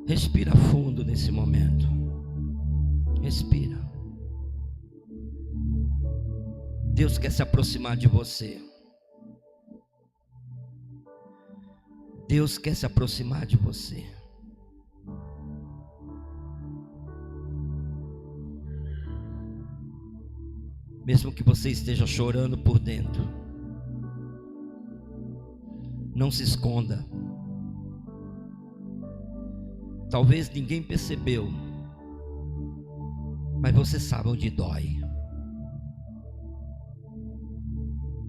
Respira fundo nesse momento. Respira. Deus quer se aproximar de você. Deus quer se aproximar de você. Mesmo que você esteja chorando por dentro, não se esconda. Talvez ninguém percebeu, mas você sabe onde dói.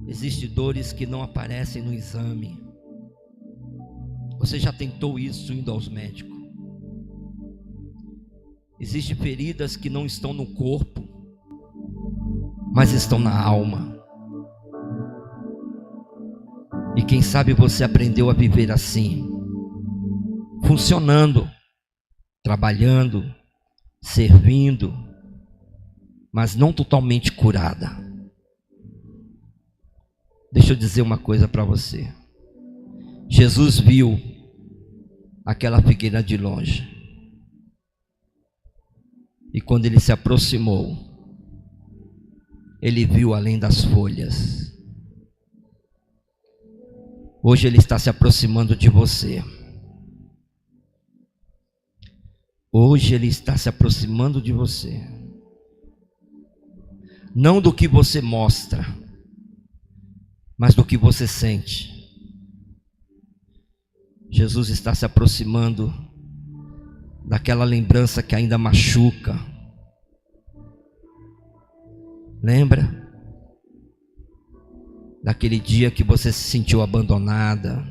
Existem dores que não aparecem no exame. Você já tentou isso indo aos médicos. Existem feridas que não estão no corpo, mas estão na alma. E quem sabe você aprendeu a viver assim, funcionando, trabalhando, servindo, mas não totalmente curada. Deixa eu dizer uma coisa para você. Jesus viu aquela figueira de longe, e quando ele se aproximou, ele viu além das folhas. Hoje ele está se aproximando de você. Hoje Ele está se aproximando de você. Não do que você mostra, mas do que você sente. Jesus está se aproximando daquela lembrança que ainda machuca. Lembra? Daquele dia que você se sentiu abandonada,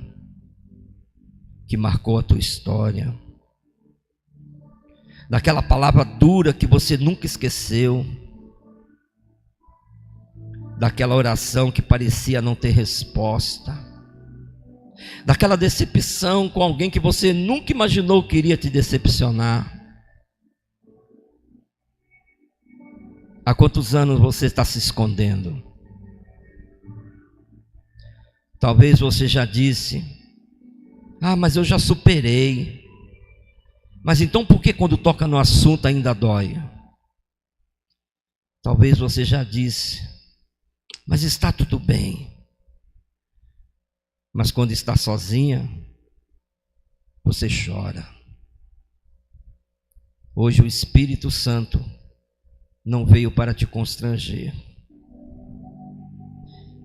que marcou a tua história. Daquela palavra dura que você nunca esqueceu. Daquela oração que parecia não ter resposta. Daquela decepção com alguém que você nunca imaginou que iria te decepcionar. Há quantos anos você está se escondendo? Talvez você já disse: ah, mas eu já superei. Mas então por que quando toca no assunto ainda dói? Talvez você já disse: mas está tudo bem. Mas quando está sozinha, você chora. Hoje o Espírito Santo não veio para te constranger.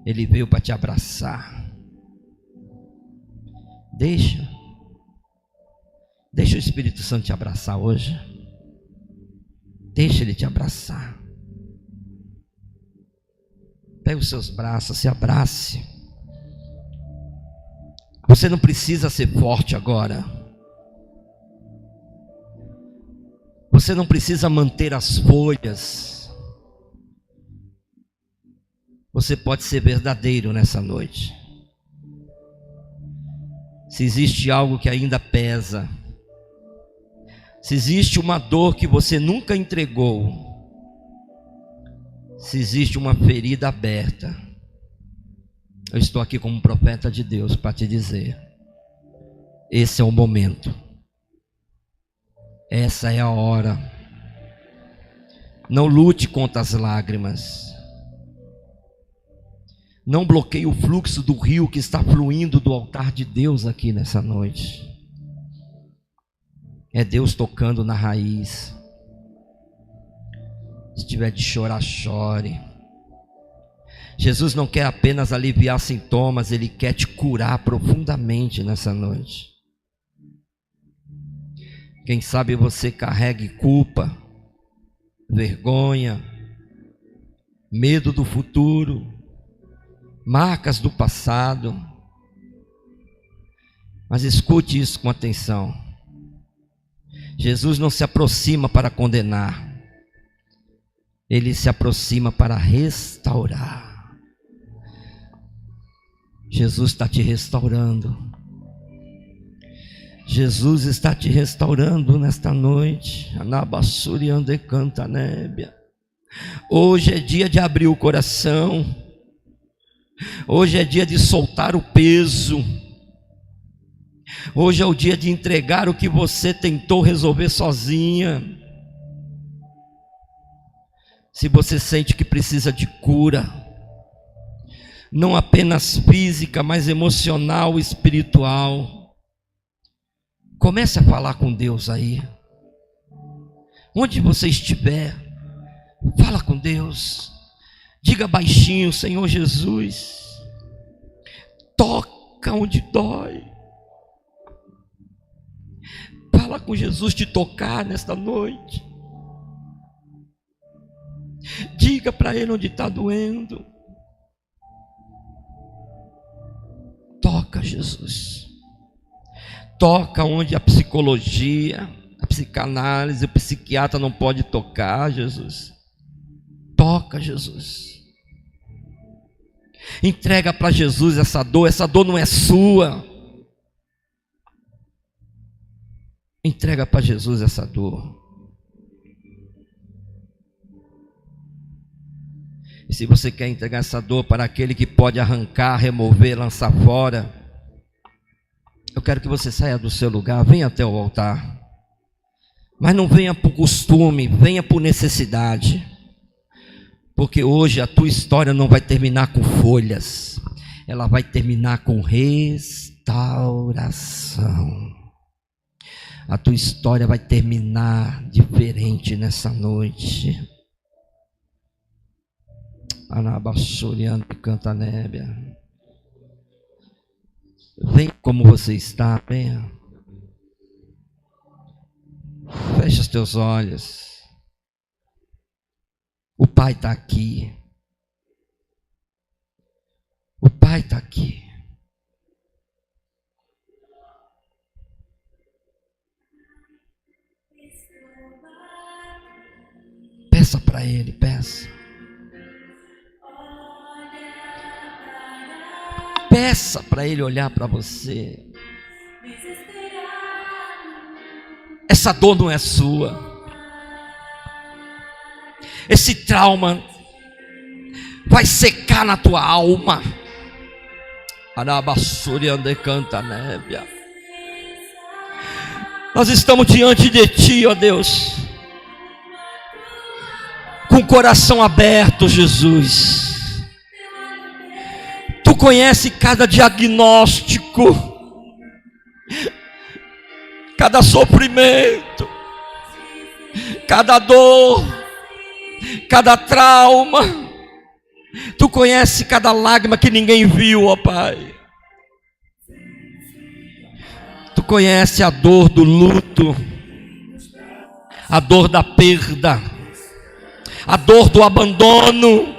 Ele veio para te abraçar. Deixa o Espírito Santo te abraçar hoje. Deixa Ele te abraçar. Pega os seus braços, se abrace. Você não precisa ser forte agora. Você não precisa manter as folhas. Você pode ser verdadeiro nessa noite. Se existe algo que ainda pesa, se existe uma dor que você nunca entregou, se existe uma ferida aberta, eu estou aqui como profeta de Deus para te dizer: esse é o momento, essa é a hora. Não lute contra as lágrimas. Não bloqueie o fluxo do rio que está fluindo do altar de Deus aqui nessa noite. É Deus tocando na raiz. Se tiver de chorar, chore. Jesus não quer apenas aliviar sintomas, Ele quer te curar profundamente nessa noite. Quem sabe você carregue culpa, vergonha, medo do futuro, marcas do passado. Mas escute isso com atenção. Jesus não se aproxima para condenar. Ele se aproxima para restaurar. Jesus está te restaurando. Jesus está te restaurando nesta noite. Anabassuriande canta nébia. Hoje é dia de abrir o coração. Hoje é dia de soltar o peso. Hoje é o dia de entregar o que você tentou resolver sozinha. Se você sente que precisa de cura, não apenas física, mas emocional, espiritual, comece a falar com Deus aí. Onde você estiver, fala com Deus. Diga baixinho: Senhor Jesus, toca onde dói. Fala com Jesus te tocar nesta noite. Diga para Ele onde está doendo. Toca, Jesus. Toca onde a psicologia, a psicanálise, o psiquiatra não pode tocar, Jesus. Toca, Jesus. Entrega para Jesus essa dor não é sua. Entrega para Jesus essa dor. E se você quer entregar essa dor para aquele que pode arrancar, remover, lançar fora, eu quero que você saia do seu lugar, venha até o altar. Mas não venha por costume, venha por necessidade. Porque hoje a tua história não vai terminar com folhas, ela vai terminar com restauração. A tua história vai terminar diferente nessa noite. Anabassuriando canta nébia. Vem como você está, venha. Fecha os teus olhos. O Pai está aqui. O Pai está aqui. Peça para Ele, peça. Peça para Ele olhar para você. Essa dor não é sua. Esse trauma vai secar na tua alma. Arabassuriande canta nébia. Nós estamos diante de Ti, ó Deus, com o coração aberto, Jesus. Tu conhece cada diagnóstico, cada sofrimento, cada dor, cada trauma. Tu conhece cada lágrima que ninguém viu, ó Pai. Tu conhece a dor do luto, a dor da perda, a dor do abandono.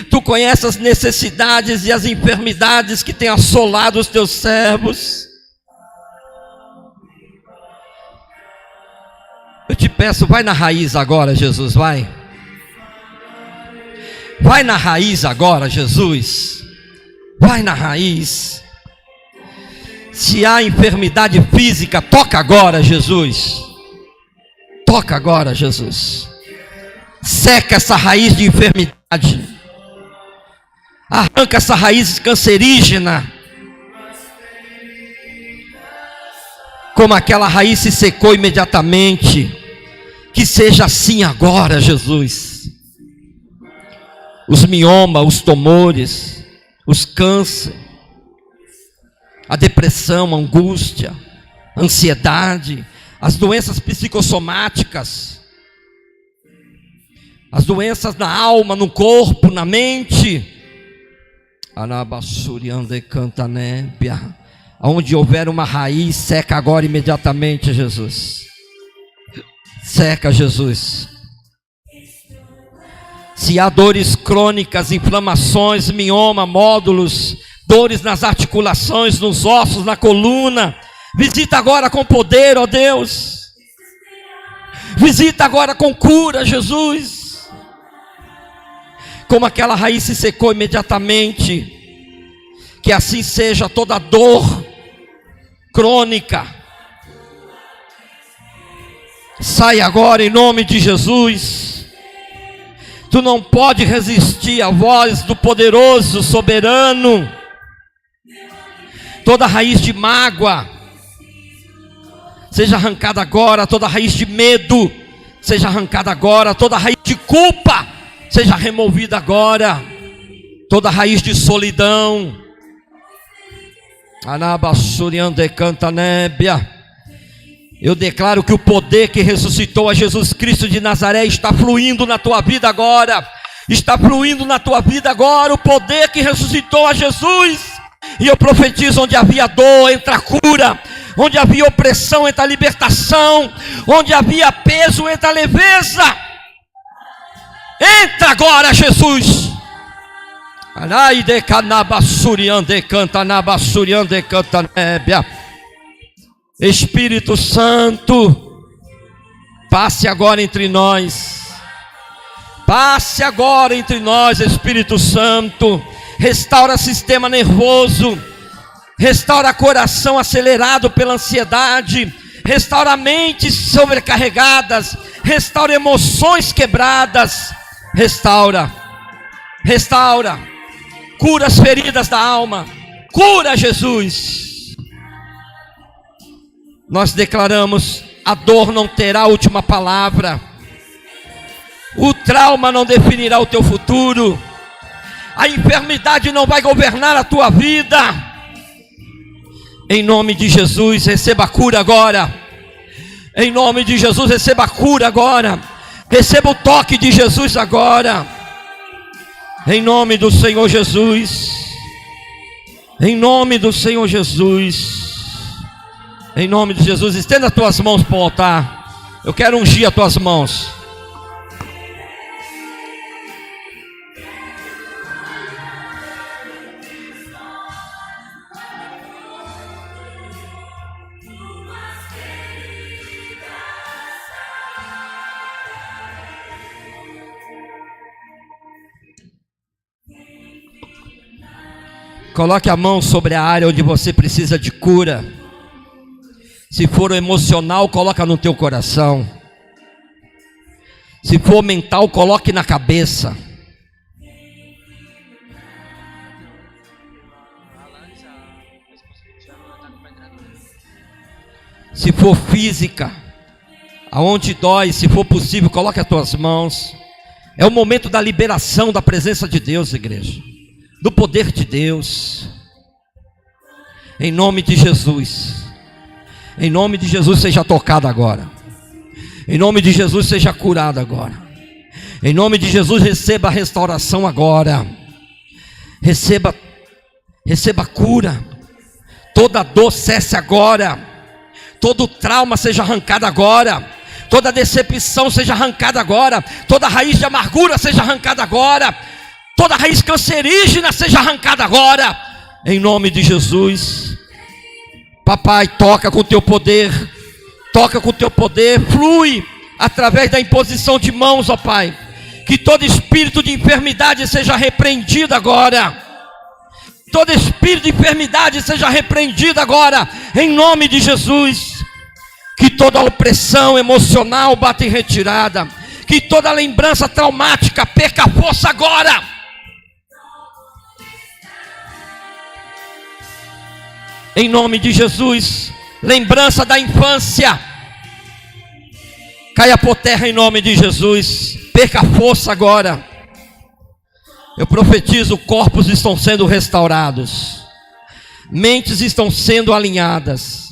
Tu conheces as necessidades e as enfermidades que têm assolado os teus servos. Eu te peço, vai na raiz agora, Jesus, vai. Vai na raiz agora, Jesus. Vai na raiz. Se há enfermidade física, toca agora, Jesus. Toca agora, Jesus. Seca essa raiz de enfermidade. Arranca essa raiz cancerígena. Como aquela raiz se secou imediatamente. Que seja assim agora, Jesus. Os miomas, os tumores, os câncer, a depressão, a angústia, a ansiedade, as doenças psicossomáticas, as doenças na alma, no corpo, na mente. Anabassuriande canta nébia. Onde houver uma raiz, seca agora imediatamente, Jesus. Seca, Jesus. Se há dores crônicas, inflamações, mioma, nódulos, dores nas articulações, nos ossos, na coluna, visita agora com poder, ó Deus. Visita agora com cura, Jesus. Como aquela raiz se secou imediatamente, que assim seja toda dor crônica. Sai agora em nome de Jesus. Tu não pode resistir à voz do poderoso soberano. Toda raiz de mágoa seja arrancada agora. Toda raiz de medo seja arrancada agora. Toda raiz de culpa seja removida agora. Toda raiz de solidão. Anabassuriande canta nébia. Eu declaro que o poder que ressuscitou a Jesus Cristo de Nazaré está fluindo na tua vida agora. Está fluindo na tua vida agora o poder que ressuscitou a Jesus. E eu profetizo: onde havia dor, entra a cura. Onde havia opressão, entra a libertação. Onde havia peso, entra a leveza. Entra agora, Jesus. Espírito Santo, passe agora entre nós. Passe agora entre nós, Espírito Santo. Restaura sistema nervoso. Restaura coração acelerado pela ansiedade. Restaura mentes sobrecarregadas. Restaura emoções quebradas. Restaura. Cura as feridas da alma. Cura, Jesus. Nós declaramos: a dor não terá a última palavra. O trauma não definirá o teu futuro. A enfermidade não vai governar a tua vida. Em nome de Jesus, receba a cura agora. Em nome de Jesus, receba a cura agora. Receba o toque de Jesus agora. Em nome do Senhor Jesus. Em nome do Senhor Jesus. Em nome de Jesus, estenda as tuas mãos para o altar. Eu quero ungir as tuas mãos. Coloque a mão sobre a área onde você precisa de cura. Se for o emocional, coloca no teu coração. Se for mental, coloque na cabeça. Se for física, aonde dói, se for possível, coloque as tuas mãos. É o momento da liberação da presença de Deus, igreja. Do poder de Deus. Em nome de Jesus. Em nome de Jesus, seja tocado agora. Em nome de Jesus, seja curado agora. Em nome de Jesus, receba a restauração agora. Receba cura. Toda dor cesse agora. Todo trauma seja arrancado agora. Toda decepção seja arrancada agora. Toda raiz de amargura seja arrancada agora. Toda raiz cancerígena seja arrancada agora. Em nome de Jesus. Papai, toca com o teu poder. Toca com o teu poder. Flui através da imposição de mãos, ó Pai. Que todo espírito de enfermidade seja repreendido agora. Todo espírito de enfermidade seja repreendido agora. Em nome de Jesus. Que toda opressão emocional bata em retirada. Que toda lembrança traumática perca a força agora. Em nome de Jesus. Lembrança da infância caia por terra em nome de Jesus. Perca a força agora. Eu profetizo, corpos estão sendo restaurados. Mentes estão sendo alinhadas.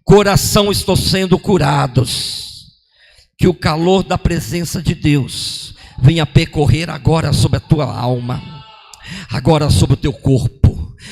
Coração estão sendo curados. Que o calor da presença de Deus venha percorrer agora sobre a tua alma. Agora sobre o teu corpo.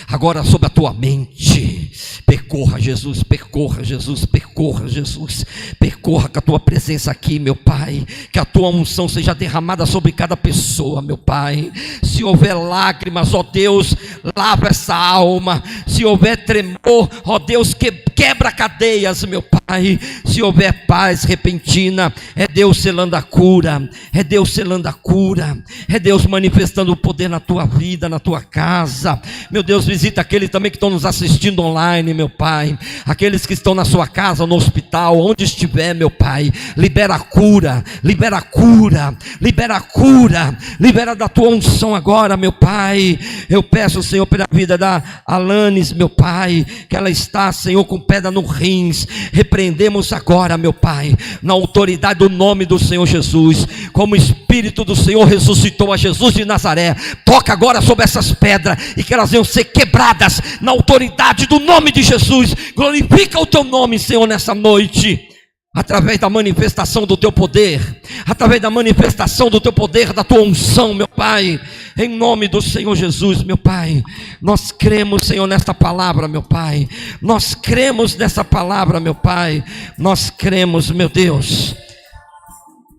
Agora sobre a tua mente. Percorra Jesus, percorra Jesus, percorra Jesus. Percorra com a tua presença aqui, meu Pai. Que a tua unção seja derramada sobre cada pessoa, meu Pai. Se houver lágrimas, ó Deus, lava essa alma. Se houver tremor, ó Deus, quebra cadeias, meu Pai. Se houver paz repentina, é Deus selando a cura. É Deus selando a cura. É Deus manifestando o poder na tua vida, na tua casa. Meu Deus, visita aqueles também que estão nos assistindo online, meu Pai. Aqueles que estão na sua casa, no hospital, onde estiver, meu Pai. Libera a cura, libera a cura, libera a cura, libera da tua unção agora, meu Pai. Eu peço, Senhor, pela vida da Alanis, meu Pai, que ela está, Senhor, com pedra no rins. Repreendemos agora, meu Pai, na autoridade do nome do Senhor Jesus. Como o Espírito do Senhor ressuscitou a Jesus de Nazaré, toca agora sobre essas pedras e que elas venham ser quebradas na autoridade do nome de Jesus. Glorifica o teu nome, Senhor, nessa noite, através da manifestação do teu poder, através da manifestação do teu poder, da tua unção, meu Pai, em nome do Senhor Jesus, meu Pai. Nós cremos, Senhor, nesta palavra, meu Pai. Nós cremos nessa palavra, meu Pai. Nós cremos, meu Deus.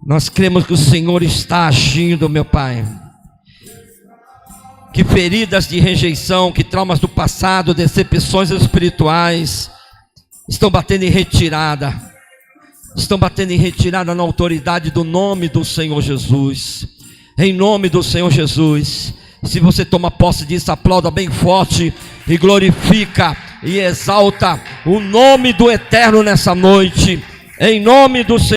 Nós cremos que o Senhor está agindo, meu Pai. Que feridas de rejeição, que traumas do passado, decepções espirituais estão batendo em retirada. Estão batendo em retirada na autoridade do nome do Senhor Jesus. Em nome do Senhor Jesus. Se você toma posse disso, aplauda bem forte e glorifica e exalta o nome do Eterno nessa noite. Em nome do Senhor.